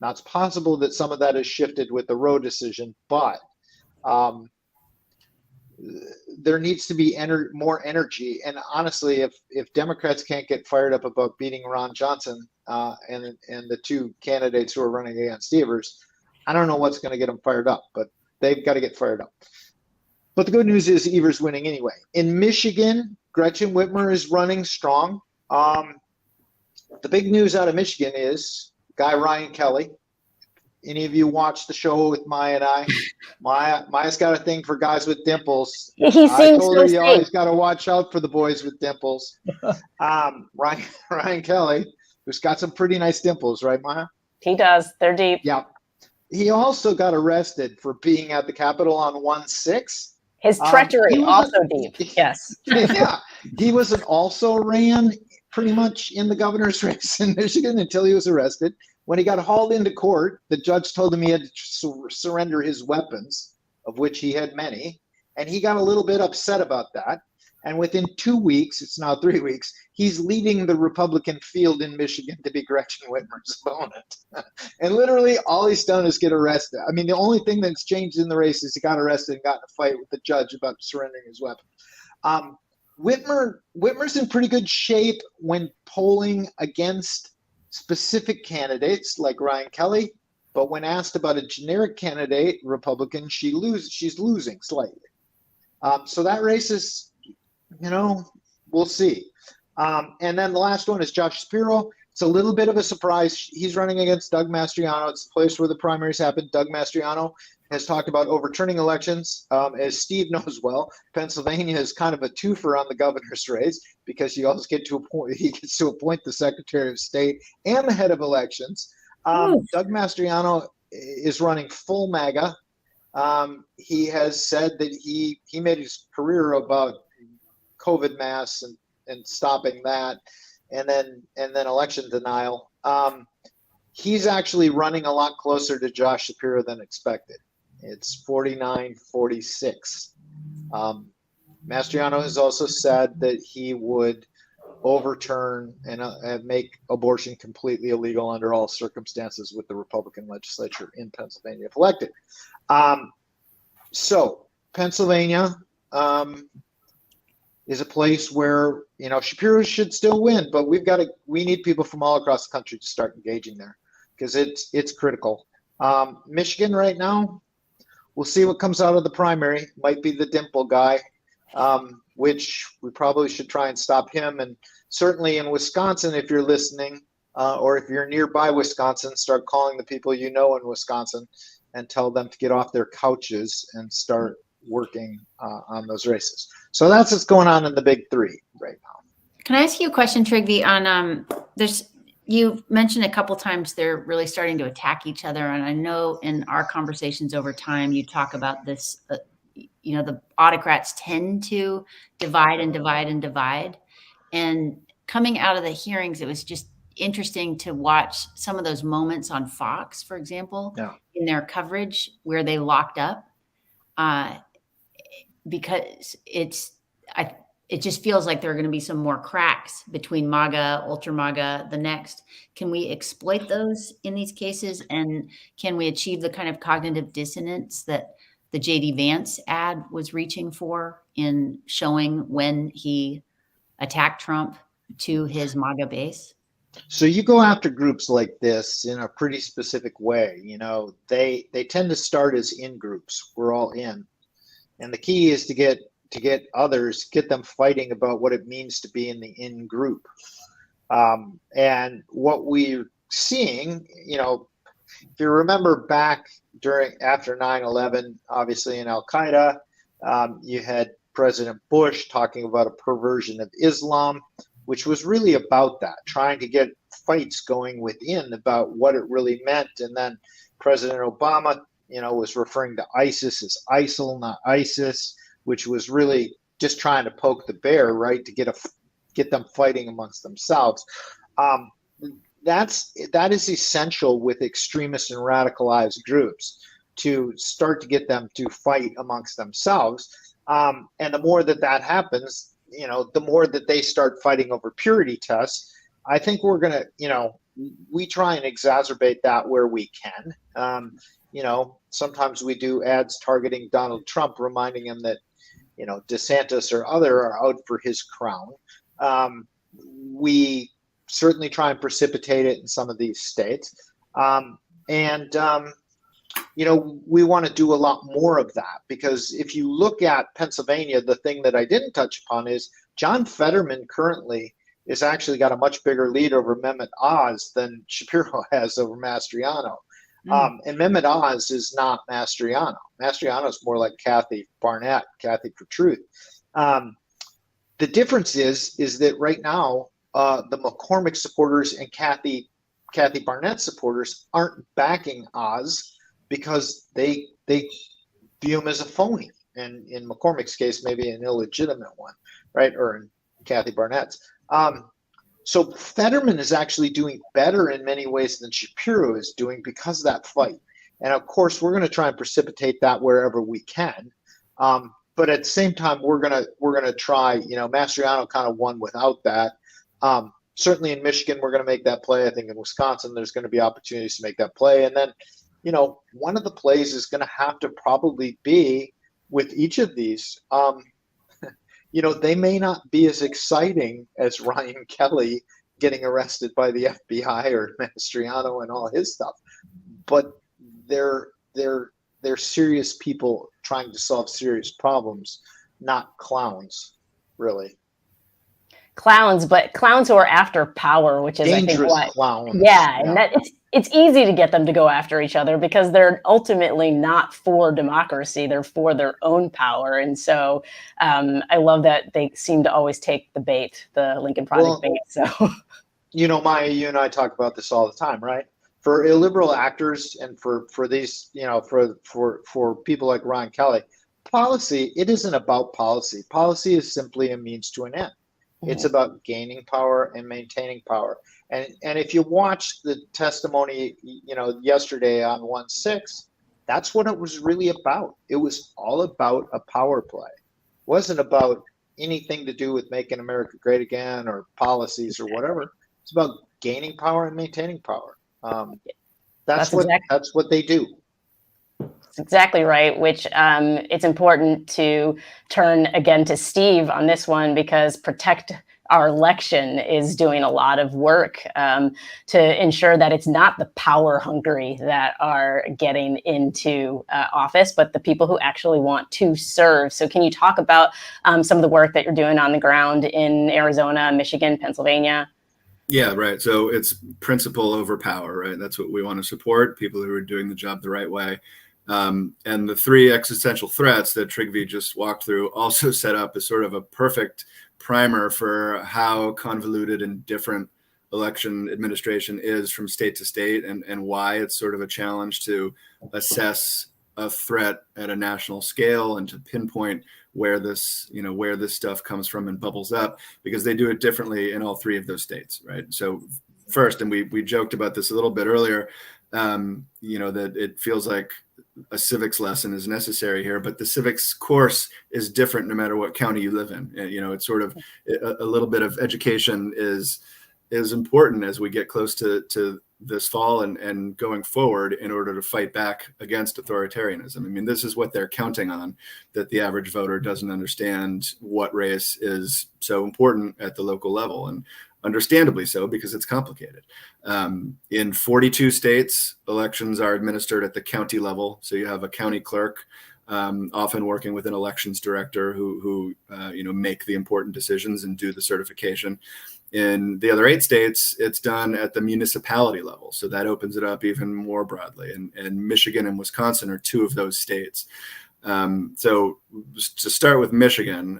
Now, it's possible that some of that has shifted with the Roe decision, but there needs to be more energy. And honestly, if Democrats can't get fired up about beating Ron Johnson and the two candidates who are running against Evers, I don't know what's going to get them fired up, but they've got to get fired up. But the good news is Evers winning anyway. In Michigan, Gretchen Whitmer is running strong. The big news out of Michigan is guy Ryan Kelly. Any of you watch the show with Maya and I? Maya's got a thing for guys with dimples. He seems I told her so you safe. always got to watch out for the boys with dimples. Ryan Kelly, who's got some pretty nice dimples, right, Maya? He does. They're deep. Yeah. He also got arrested for being at the Capitol on 1/6. His treachery he also deep. Yes. Yeah, he also ran pretty much in the governor's race in Michigan until he was arrested. When he got hauled into court, the judge told him he had to surrender his weapons, of which he had many, and he got a little bit upset about that. And within 2 weeks, it's now 3 weeks, he's leading the Republican field in Michigan to be Gretchen Whitmer's opponent. And literally all he's done is get arrested. I mean, the only thing that's changed in the race is he got arrested and got in a fight with the judge about surrendering his weapon. Whitmer's in pretty good shape when polling against specific candidates like Ryan Kelly, but when asked about a generic candidate, Republican, she's losing slightly. So that race is, we'll see. And then the last one is Josh Spiro. It's a little bit of a surprise. He's running against Doug Mastriano. It's the place where the primaries happened. Doug Mastriano has talked about overturning elections. As Steve knows well, Pennsylvania is kind of a twofer on the governor's race because you also get to he gets to appoint the Secretary of State and the head of elections. Doug Mastriano is running full MAGA. He has said that he made his career about COVID masks and stopping that, and then election denial. He's actually running a lot closer to Josh Shapiro than expected. It's 49-46. Mastriano has also said that he would overturn and make abortion completely illegal under all circumstances with the Republican legislature in Pennsylvania if elected. So Pennsylvania is a place where Shapiro should still win, but we need people from all across the country to start engaging there because it's critical. Michigan right now, we'll see what comes out of the primary. Might be the dimple guy, which we probably should try and stop him. And certainly in Wisconsin, if you're listening, or if you're nearby Wisconsin, start calling the people in Wisconsin and tell them to get off their couches and start working on those races. So that's what's going on in the big three right now. Can I ask you a question, Trygve, on you mentioned a couple times they're really starting to attack each other. And I know in our conversations over time, you talk about this, the autocrats tend to divide and divide and divide. And coming out of the hearings, it was just interesting to watch some of those moments on Fox, for example, in their coverage where they locked up. Because it just feels like there are going to be some more cracks between MAGA, ultra MAGA, the next. Can we exploit those in these cases? And can we achieve the kind of cognitive dissonance that the J.D. Vance ad was reaching for in showing when he attacked Trump to his MAGA base? So you go after groups like this in a pretty specific way. They tend to start as in groups. We're all in. And the key is to get them fighting about what it means to be in the in group. And what we're seeing, if you remember back after 9/11, obviously in Al-Qaeda, you had President Bush talking about a perversion of Islam, which was really about that, trying to get fights going within about what it really meant. And then President Obama, was referring to ISIS as ISIL, not ISIS, which was really just trying to poke the bear, right, to get them fighting amongst themselves. That is essential with extremist and radicalized groups. to start to get them to fight amongst themselves. And the more that happens, the more that they start fighting over purity tests. I think we're going to, we try and exacerbate that where we can. Sometimes we do ads targeting Donald Trump, reminding him that, DeSantis or other are out for his crown. We certainly try and precipitate it in some of these states. We want to do a lot more of that, because if you look at Pennsylvania, the thing that I didn't touch upon is John Fetterman currently is actually got a much bigger lead over Mehmet Oz than Shapiro has over Mastriano. And Mehmet Oz is not Mastriano. Mastriano is more like Kathy Barnett, Kathy for Truth. The difference is that right now, the McCormick supporters and Kathy Barnett supporters aren't backing Oz because they view him as a phony, and in McCormick's case, maybe an illegitimate one, right? Or in Kathy Barnett's. So Fetterman is actually doing better in many ways than Shapiro is doing because of that fight. And of course, we're going to try and precipitate that wherever we can. But at the same time, we're gonna try. Mastriano kind of won without that. Certainly in Michigan, we're going to make that play. I think in Wisconsin, there's going to be opportunities to make that play. And then, one of the plays is going to have to probably be with each of these. They may not be as exciting as Ryan Kelly getting arrested by the FBI or Mastriano and all his stuff, but they're serious people trying to solve serious problems, not clowns, really. Clowns, but clowns who are after power, which is Dangerous, I think clowns. Yeah, and that it's easy to get them to go after each other because they're ultimately not for democracy; they're for their own power. And so, I love that they seem to always take the bait, the Lincoln Project bait. So, Maya, you and I talk about this all the time, right? For illiberal actors and for these, for people like Ryan Kelly, policy, it isn't about policy. Policy is simply a means to an end. It's about gaining power and maintaining power. And if you watch the testimony, yesterday on 1-6, that's what it was really about. It was all about a power play. It wasn't about anything to do with making America great again or policies or whatever. It's about gaining power and maintaining power. That's what they do. That's exactly right, which it's important to turn again to Steve on this one, because Protect Our Election is doing a lot of work to ensure that it's not the power hungry that are getting into office, but the people who actually want to serve. So can you talk about some of the work that you're doing on the ground in Arizona, Michigan, Pennsylvania? Yeah, right. So it's principle over power, right? That's what we want to support, people who are doing the job the right way. And the three existential threats that Trygve just walked through also set up as sort of a perfect primer for how convoluted and different election administration is from state to state, and why it's sort of a challenge to assess a threat at a national scale and to pinpoint where this stuff comes from and bubbles up, because they do it differently in all three of those states, right? So first, and we joked about this a little bit earlier, that it feels like a civics lesson is necessary here, but the civics course is different no matter what county you live in. It's sort of a little bit of education is important as we get close to this fall and going forward in order to fight back against authoritarianism. I mean, this is what they're counting on, that the average voter doesn't understand what race is so important at the local level, and understandably so, because it's complicated. In 42 states, elections are administered at the county level. So you have a county clerk, often working with an elections director who make the important decisions and do the certification. In the other 8 states, it's done at the municipality level. So that opens it up even more broadly. And Michigan and Wisconsin are 2 of those states. So to start with Michigan,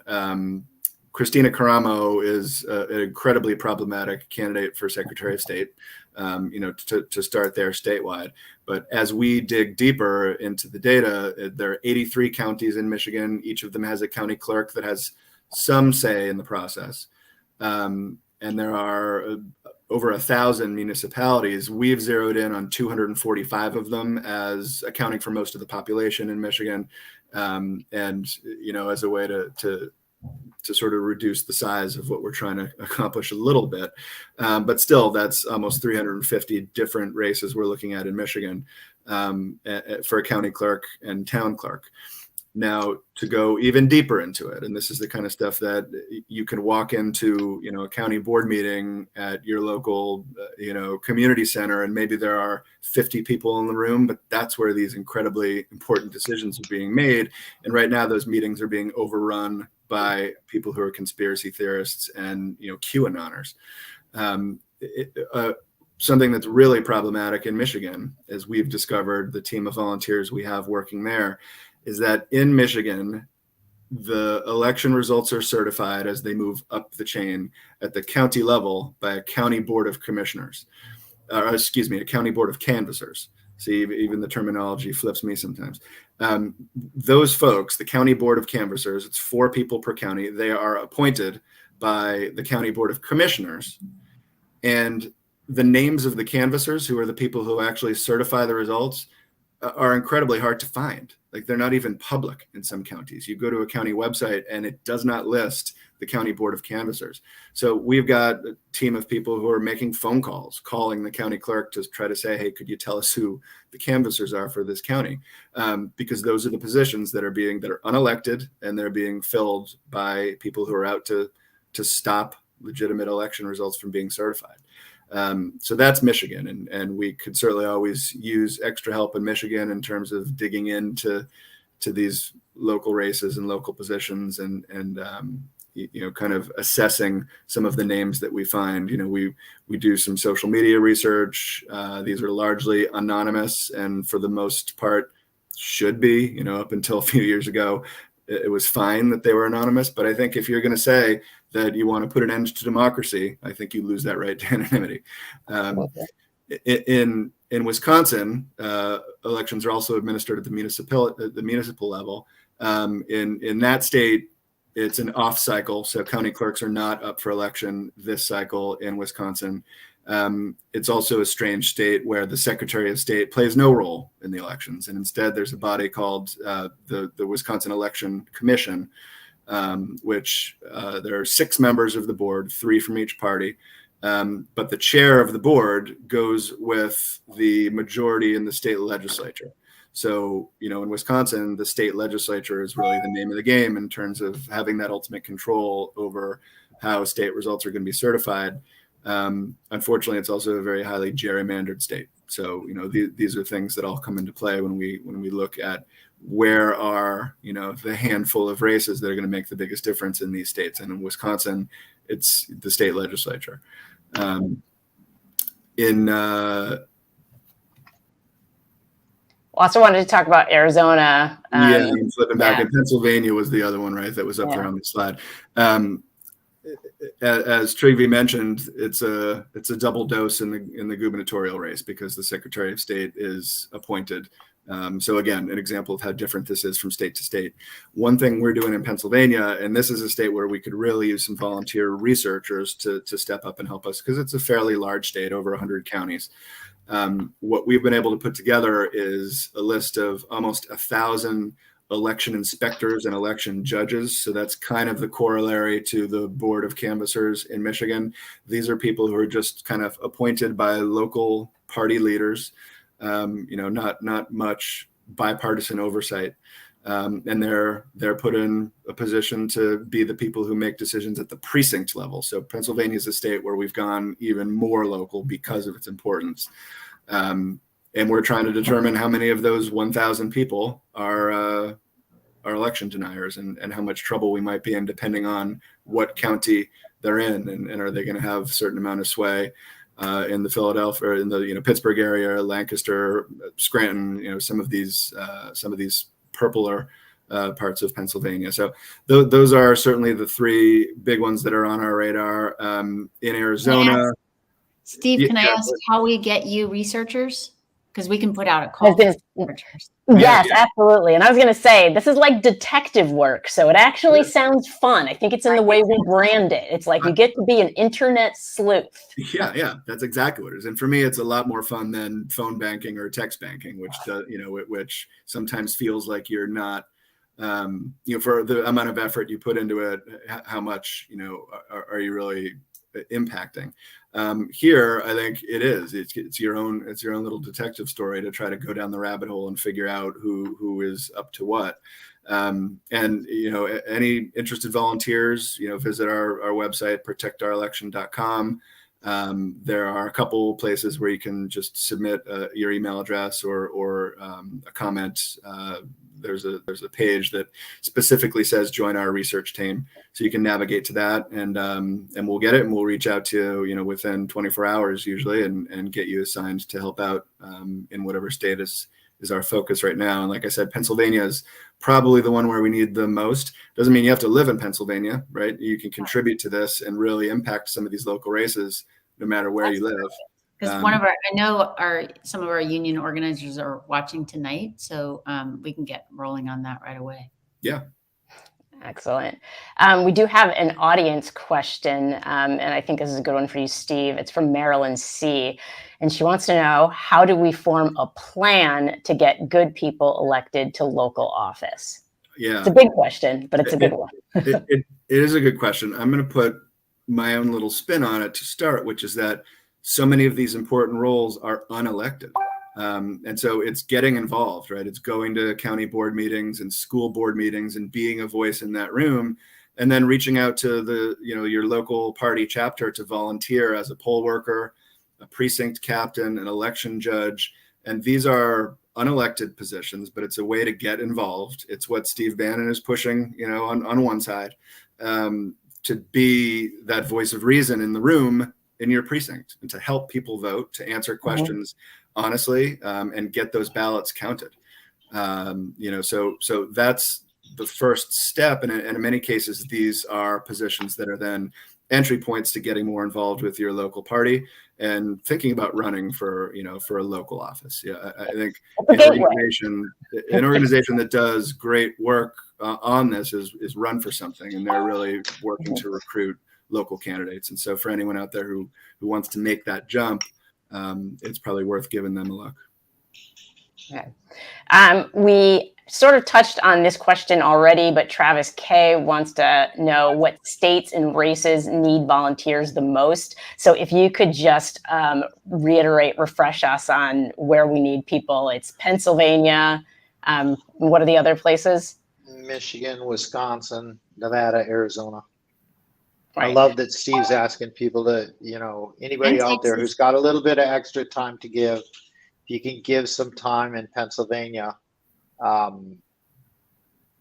Christina Caramo is an incredibly problematic candidate for Secretary of State, to start there statewide. But as we dig deeper into the data, there are 83 counties in Michigan. Each of them has a county clerk that has some say in the process. And there are over 1,000 municipalities. We've zeroed in on 245 of them as accounting for most of the population in Michigan, and as a way to sort of reduce the size of what we're trying to accomplish a little bit. But still, that's almost 350 different races we're looking at in Michigan for a county clerk and town clerk. Now, to go even deeper into it, and this is the kind of stuff that you can walk into, a county board meeting at your local, community center, and maybe there are 50 people in the room, but that's where these incredibly important decisions are being made. And right now, those meetings are being overrun by people who are conspiracy theorists and, QAnoners. Something that's really problematic in Michigan, as we've discovered, the team of volunteers we have working there, is that in Michigan, the election results are certified as they move up the chain at the county level by a county board of commissioners, a county board of canvassers. See, even the terminology flips me sometimes. Those folks, the county board of canvassers, it's 4 people per county. They are appointed by the county board of commissioners, and the names of the canvassers, who are the people who actually certify the results, are incredibly hard to find. Like, they're not even public in some counties. You go to a county website and it does not list the county board of canvassers. So we've got a team of people who are making phone calls, calling the county clerk to try to say, hey, could you tell us who the canvassers are for this county? Because those are the positions that are unelected, and they're being filled by people who are out to stop legitimate election results from being certified. So that's Michigan, and we could certainly always use extra help in Michigan in terms of digging into these local races and local positions, and kind of assessing some of the names that we find. We do some social media research. These are largely anonymous, and for the most part should be. Up until a few years ago, it was fine that they were anonymous. But I think if you're going to say that you want to put an end to democracy, I think you lose that right to anonymity. In Wisconsin, elections are also administered at the municipal level. In that state, it's an off cycle, so county clerks are not up for election this cycle in Wisconsin. It's also a strange state where the Secretary of State plays no role in the elections, and instead there's a body called the Wisconsin Election Commission, which there are 6 members of the board, 3 from each party. But the chair of the board goes with the majority in the state legislature. So, in Wisconsin, the state legislature is really the name of the game in terms of having that ultimate control over how state results are going to be certified. Unfortunately, it's also a very highly gerrymandered state. So, these are things that all come into play when we look at where are, the handful of races that are going to make the biggest difference in these states. And in Wisconsin, it's the state legislature. Also wanted to talk about Arizona. I'm flipping back. And Pennsylvania was the other one, right? That was up there on the slide. As Trygve mentioned, it's a double dose in the gubernatorial race because the Secretary of State is appointed. So again, an example of how different this is from state to state. One thing we're doing in Pennsylvania, and this is a state where we could really use some volunteer researchers to step up and help us, because it's a fairly large state, over 100 counties. What we've been able to put together is a list of almost 1,000 election inspectors and election judges. So that's kind of the corollary to the board of canvassers in Michigan. These are people who are just kind of appointed by local party leaders, not much bipartisan oversight. And they're put in a position to be the people who make decisions at the precinct level. So Pennsylvania is a state where we've gone even more local because of its importance. And we're trying to determine how many of those 1,000 people are election deniers, and how much trouble we might be in depending on what county they're in, and are they going to have a certain amount of sway in the Philadelphia, or in the Pittsburgh area, Lancaster, Scranton, some of these purpler parts of Pennsylvania. So those are certainly the 3 big ones that are on our radar. In Arizona, Steve, can I ask how we get you researchers? because we can put out a call. Yes, absolutely. And I was going to say, this is like detective work. So it actually sounds fun. I think it's in the way we brand it. It's like you get to be an internet sleuth. Yeah, that's exactly what it is. And for me, it's a lot more fun than phone banking or text banking, which which sometimes feels like you're not, for the amount of effort you put into it, how much are you really impacting? Here, I think it is. It's your own little detective story to try to go down the rabbit hole and figure out who is up to what. And any interested volunteers, visit our website, protectourelection.com. There are a couple places where you can just submit your email address or a comment. There's a page that specifically says join our research team, so you can navigate to that, and we'll get it, and we'll reach out to you within 24 hours usually, and get you assigned to help out in whatever state is our focus right now. And like I said, Pennsylvania is probably the one where we need the most. Doesn't mean you have to live in Pennsylvania, right? You can contribute to this and really impact some of these local races, no matter where you live. Because some of our union organizers are watching tonight, so we can get rolling on that right away. Yeah. Excellent. We do have an audience question, and I think this is a good one for you, Steve. It's from Marilyn C. And she wants to know, how do we form a plan to get good people elected to local office? Yeah. It's a big question, but it's a good one. It is a good question. I'm going to put my own little spin on it to start, which is that so many of these important roles are unelected. And so it's getting involved, right? It's going to county board meetings and school board meetings and being a voice in that room, and then reaching out to your local party chapter to volunteer as a poll worker, a precinct captain, an election judge. And these are unelected positions, but it's a way to get involved. It's what Steve Bannon is pushing, on one side, to be that voice of reason in the room in your precinct, and to help people vote, to answer questions honestly, and get those ballots counted. So that's the first step. And in many cases, these are positions that are then entry points to getting more involved with your local party and thinking about running for a local office. Yeah, I think an organization that does great work on this is Run for Something, and they're really working to recruit local candidates. And so for anyone out there who wants to make that jump, it's probably worth giving them a look. Okay. We sort of touched on this question already, but Travis K wants to know what states and races need volunteers the most. So if you could just refresh us on where we need people. It's Pennsylvania. What are the other places? Michigan, Wisconsin, Nevada, Arizona. Right. I love that Steve's asking people to, anybody out there who's got a little bit of extra time to give, if you can give some time in Pennsylvania,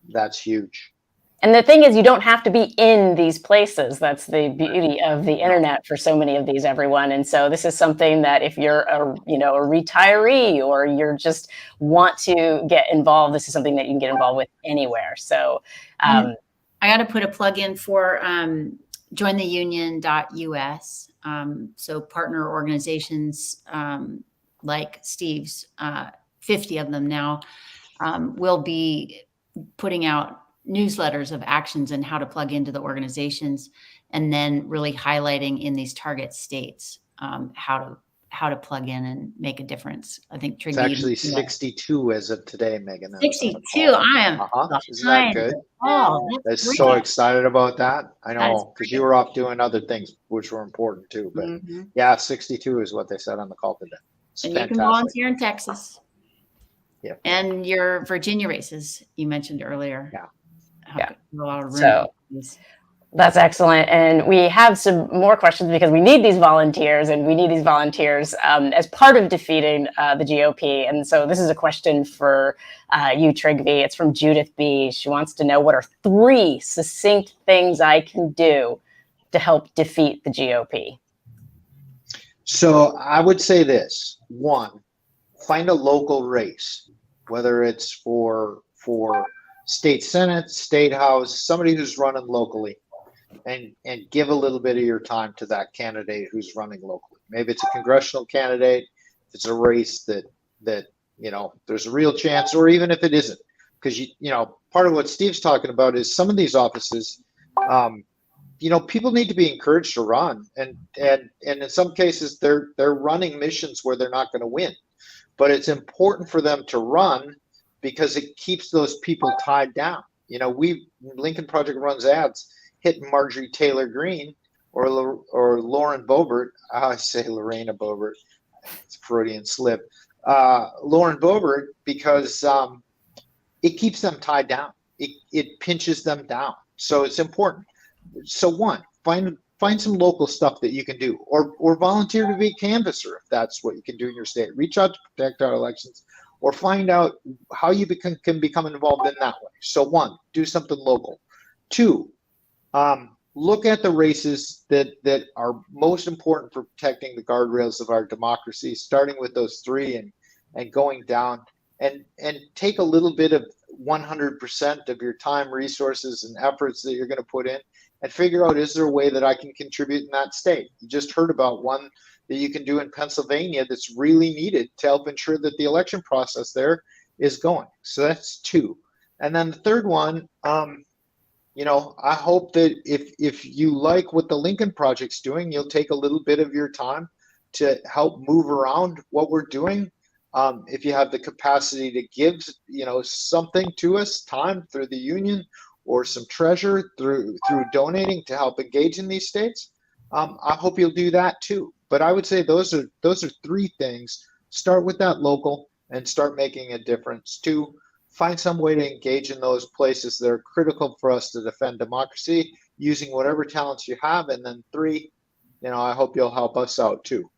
that's huge. And the thing is, you don't have to be in these places. That's the beauty of the internet for so many of these, everyone. And so this is something that if you're a retiree, or you're just want to get involved, this is something that you can get involved with anywhere. So I got to put a plug in for jointheunion.us. So partner organizations like Steve's, 50 of them now, will be putting out newsletters of actions and how to plug into the organizations, and then really highlighting in these target states how to plug in and make a difference. I think it's actually 62 as of today, Megan. 62. I am. Isn't that good? Oh, that's so excited about that. I know, because you were off doing other things which were important too. But yeah, 62 is what they said on the call today. It's and fantastic. You can volunteer in Texas. Yeah. And your Virginia races you mentioned earlier. Yeah. A lot of room. So that's excellent. And we have some more questions because we need these volunteers, and we need these volunteers as part of defeating the GOP. And so this is a question for you, Trygve. It's from Judith B. She wants to know, what are 3 succinct things I can do to help defeat the GOP? So I would say this. 1, find a local race, whether it's for state senate, state house, somebody who's running locally, and give a little bit of your time to that candidate who's running locally. Maybe it's a congressional candidate. If it's a race that that, there's a real chance, or even if it isn't, because part of what Steve's talking about is some of these offices, people need to be encouraged to run, and in some cases they're running missions where they're not going to win, but it's important for them to run because it keeps those people tied down. Lincoln Project runs ads hitting Marjorie Taylor Greene or Lauren Boebert. I say Lorena Boebert. It's a Freudian slip. Lauren Boebert, because it keeps them tied down. It pinches them down. So it's important. So one, find some local stuff that you can do, or volunteer to be a canvasser if that's what you can do in your state. Reach out to Protect Our Elections, or find out how you can become involved in that way. So one, do something local. Two, look at the races that are most important for protecting the guardrails of our democracy, starting with those three and going down, and take a little bit of 100% of your time, resources, and efforts that you're going to put in, and figure out, is there a way that I can contribute in that state? You just heard about one that you can do in Pennsylvania that's really needed to help ensure that the election process there is going. So that's two. And then the third one, I hope that if you like what the Lincoln Project's doing, you'll take a little bit of your time to help move around what we're doing. If you have the capacity to give, something to us, time through the union, or some treasure through donating to help engage in these states, I hope you'll do that too. But I would say those are three things. Start with that local and start making a difference. Two, find some way to engage in those places that are critical for us to defend democracy using whatever talents you have. And then three, I hope you'll help us out too.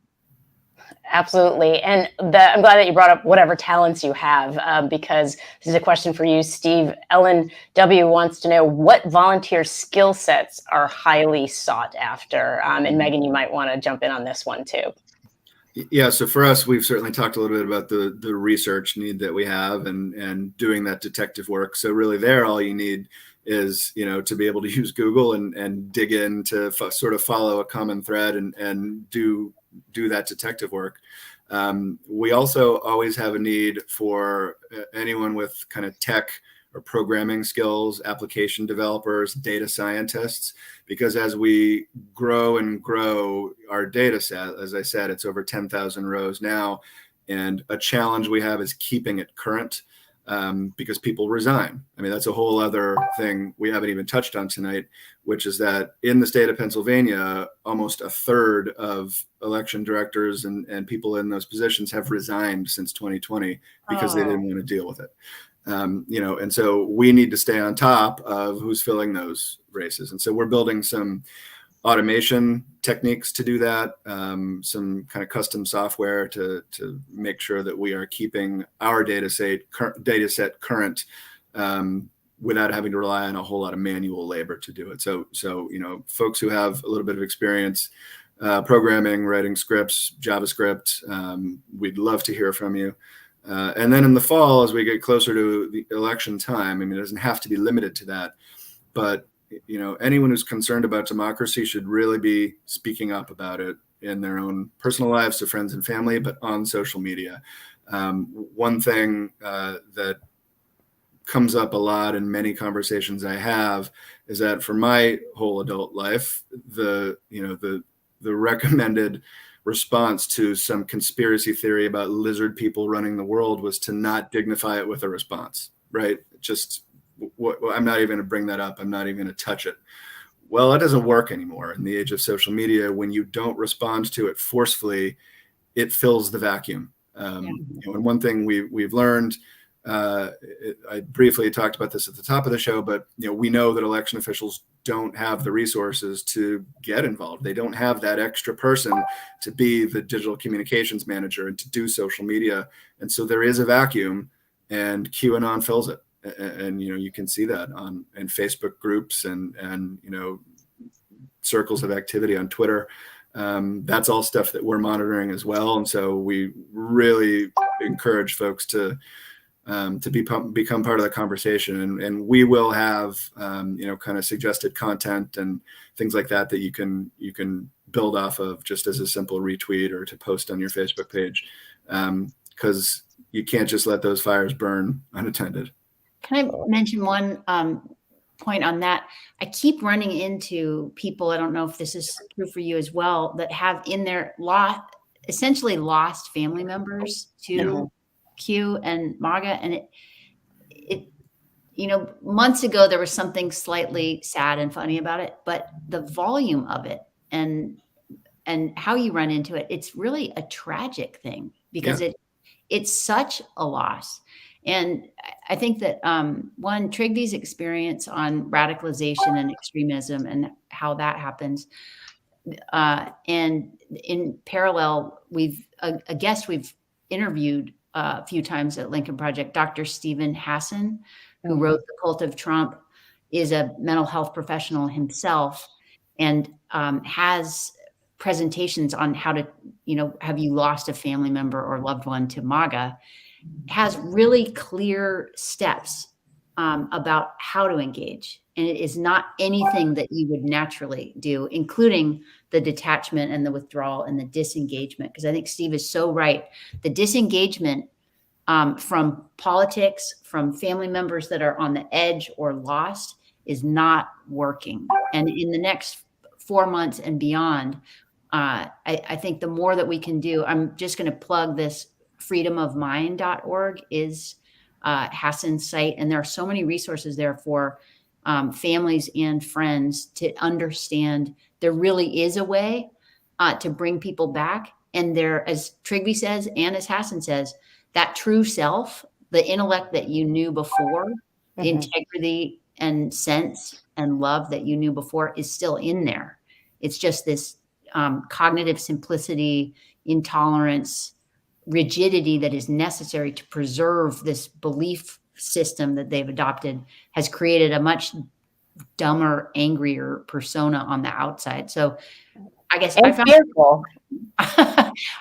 Absolutely. And I'm glad that you brought up whatever talents you have, because this is a question for you, Steve. Ellen W. wants to know what volunteer skill sets are highly sought after. And Megan, you might want to jump in on this one too. Yeah, so for us, we've certainly talked a little bit about the research need that we have and doing that detective work. So really there, all you need is, to be able to use Google and dig in to sort of follow a common thread and do that detective work. We also always have a need for anyone with kind of tech or programming skills, application developers, data scientists, because as we grow and grow our data set, as I said, it's over 10,000 rows now. And a challenge we have is keeping it current, because people resign. I mean, that's a whole other thing we haven't even touched on tonight, which is that in the state of Pennsylvania, almost a third of election directors and people in those positions have resigned since 2020 because they didn't want to deal with it. And so we need to stay on top of who's filling those races. And so we're building some automation techniques to do that, some kind of custom software to make sure that we are keeping our data set current, without having to rely on a whole lot of manual labor to do it. So folks who have a little bit of experience programming, writing scripts, JavaScript, we'd love to hear from you. And then in the fall, as we get closer to the election time, I mean, it doesn't have to be limited to that, but anyone who's concerned about democracy should really be speaking up about it in their own personal lives to friends and family, but on social media. One thing that comes up a lot in many conversations I have is that for my whole adult life, the recommended response to some conspiracy theory about lizard people running the world was to not dignify it with a response, right? Just I'm not even going to bring that up. I'm not even going to touch it. Well, it doesn't work anymore in the age of social media. When you don't respond to it forcefully, it fills the vacuum. And one thing we've learned, I briefly talked about this at the top of the show, but we know that election officials don't have the resources to get involved. They don't have that extra person to be the digital communications manager and to do social media. And so there is a vacuum, and QAnon fills it. And you can see that in Facebook groups and circles of activity on Twitter. That's all stuff that we're monitoring as well. And so we really encourage folks to become part of the conversation, and we will have kind of suggested content and things like that you can build off of just as a simple retweet or to post on your Facebook page. because you can't just let those fires burn unattended. Can I mention one point on that? I keep running into people, I don't know if this is true for you as well, that have in their essentially lost family members to Q and MAGA. And it, months ago, there was something slightly sad and funny about it, but the volume of it and how you run into it, it's really a tragic thing because it's such a loss. And I think that one, Trigvy's experience on radicalization and extremism and how that happens. And in parallel, a guest we've interviewed a few times at Lincoln Project, Dr. Stephen Hassan, who wrote The Cult of Trump, is a mental health professional himself and has presentations on how to, have you lost a family member or loved one to MAGA, has really clear steps about how to engage. And it is not anything that you would naturally do, including the detachment and the withdrawal and the disengagement. Because I think Steve is so right. The disengagement from politics, from family members that are on the edge or lost is not working. And in the next 4 months and beyond, I think the more that we can do, I'm just going to plug this freedomofmind.org is Hassan's site. And there are so many resources there for families and friends to understand there really is a way to bring people back. And there, as Trigby says, and as Hassan says, that true self, the intellect that you knew before, the integrity and sense and love that you knew before is still in there. It's just this cognitive simplicity, intolerance, rigidity that is necessary to preserve this belief system that they've adopted has created a much dumber, angrier persona on the outside. So I guess I found fearful.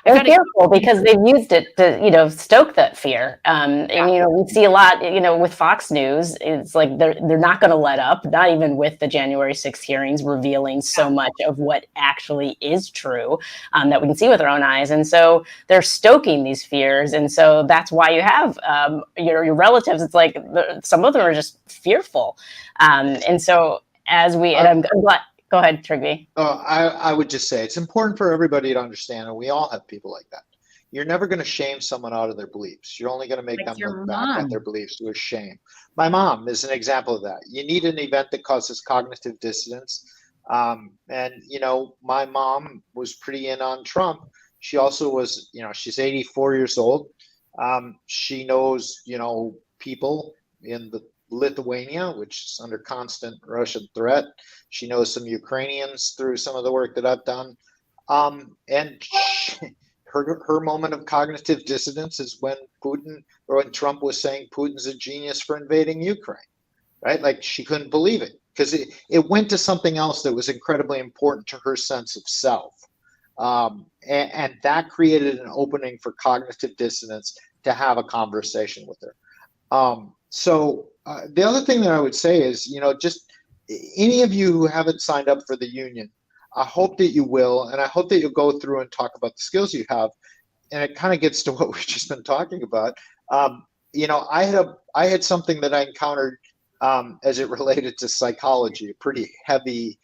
They're fearful because they've used it to, stoke that fear. And, we see a lot, with Fox News, it's like they're not going to let up, not even with the January 6th hearings revealing so much of what actually is true that we can see with our own eyes. And so they're stoking these fears. And so that's why you have your relatives. It's like some of them are just fearful. And so and I'm glad. Go ahead, Trigby. I would just say it's important for everybody to understand, and we all have people like that. You're never going to shame someone out of their beliefs. You're only going to make them look back at their beliefs with shame. My mom is an example of that. You need an event that causes cognitive dissonance. And, my mom was pretty in on Trump. She also was, she's 84 years old. She knows, people in the Lithuania, which is under constant Russian threat. She knows some Ukrainians through some of the work that I've done. And her moment of cognitive dissonance is when Trump was saying Putin's a genius for invading Ukraine, right? Like she couldn't believe it because it went to something else that was incredibly important to her sense of self. And that created an opening for cognitive dissonance to have a conversation with her. So the other thing that I would say is, just any of you who haven't signed up for the union, I hope that you will, and I hope that you'll go through and talk about the skills you have. And it kind of gets to what we've just been talking about. I had something that I encountered as it related to psychology, a pretty heavy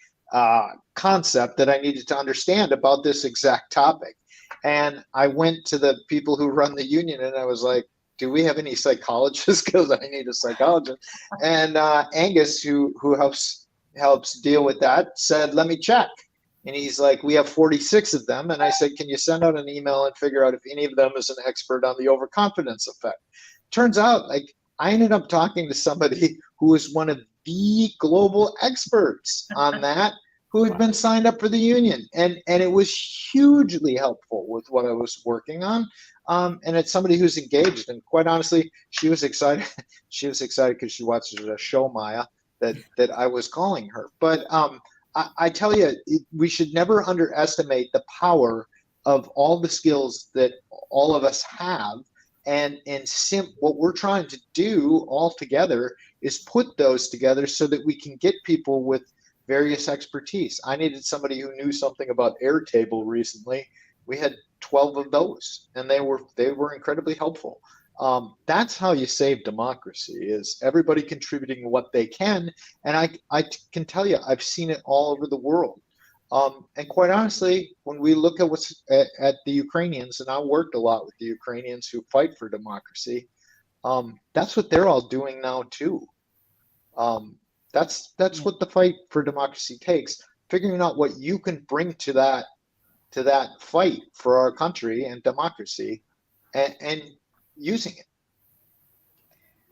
concept that I needed to understand about this exact topic. And I went to the people who run the union and I was like, do we have any psychologists? Because I need a psychologist. And Angus, who helps deal with that, said, let me check. And he's like, we have 46 of them. And I said, can you send out an email and figure out if any of them is an expert on the overconfidence effect? Turns out, I ended up talking to somebody who was one of the global experts on that, who had been signed up for the union. And it was hugely helpful with what I was working on. And it's somebody who's engaged. And quite honestly, she was excited. She was excited because she watched a show, Maya, that I was calling her. But I tell you, we should never underestimate the power of all the skills that all of us have. And what we're trying to do all together is put those together so that we can get people with various expertise. I needed somebody who knew something about Airtable recently, We had 12 of those, and they were incredibly helpful. That's how you save democracy, is everybody contributing what they can. And I can tell you, I've seen it all over the world. And quite honestly, when we look at what's at the Ukrainians, and I worked a lot with the Ukrainians who fight for democracy, that's what they're all doing now too. That's what the fight for democracy takes. Figuring out what you can bring to that fight for our country and democracy, and using it.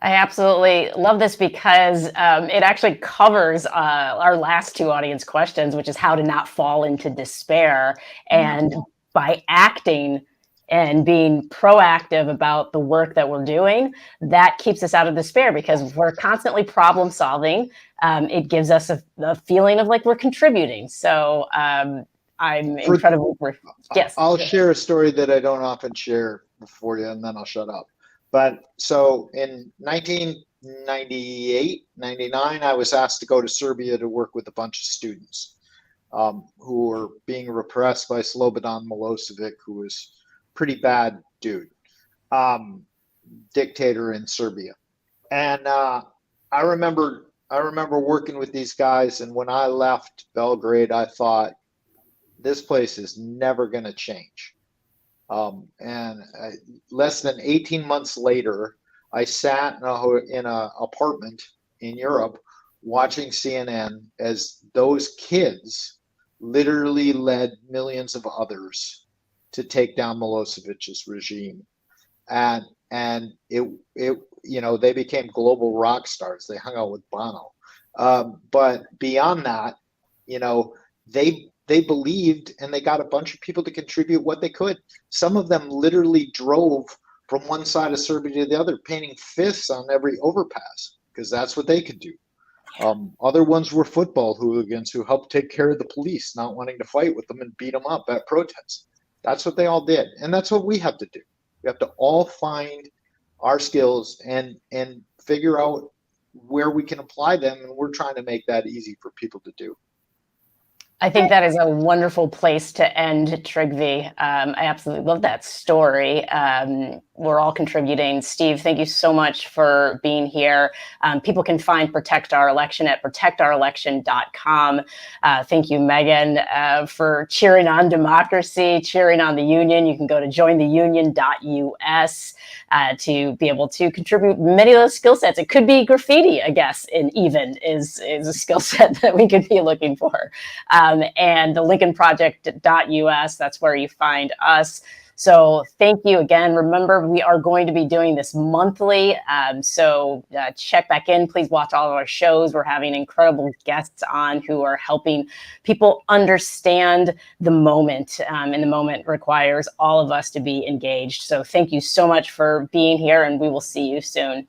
I absolutely love this because it actually covers our last two audience questions, which is how to not fall into despair. And by acting and being proactive about the work that we're doing, that keeps us out of despair, because we're constantly problem solving. It gives us a feeling of like we're contributing. So I'm incredibly, yes. I'll share a story that I don't often share for you, and then I'll shut up. But so in 1998, 99, I was asked to go to Serbia to work with a bunch of students who were being repressed by Slobodan Milosevic, who was a pretty bad dude, dictator in Serbia. And I remember working with these guys, and when I left Belgrade, I thought, this place is never going to change. Less than 18 months later, I sat in an apartment in Europe watching CNN as those kids literally led millions of others to take down Milosevic's regime. And it they became global rock stars. They hung out with Bono. But beyond that, they believed, and they got a bunch of people to contribute what they could. Some of them literally drove from one side of Serbia to the other, painting fists on every overpass, because that's what they could do. Other ones were football hooligans who helped take care of the police, not wanting to fight with them and beat them up at protests. That's what they all did. And that's what we have to do. We have to all find our skills and figure out where we can apply them. And we're trying to make that easy for people to do. I think that is a wonderful place to end, Trygve. I absolutely love that story. We're all contributing. Steve, thank you so much for being here. People can find Protect Our Election at protectourelection.com. Thank you, Megan, for cheering on democracy, cheering on the union. You can go to jointheunion.us to be able to contribute many of those skill sets. It could be graffiti, I guess, and even is a skill set that we could be looking for. And the lincolnproject.us, that's where you find us. So thank you again. Remember, we are going to be doing this monthly. So check back in. Please watch all of our shows. We're having incredible guests on who are helping people understand the moment. And the moment requires all of us to be engaged. So thank you so much for being here, and we will see you soon.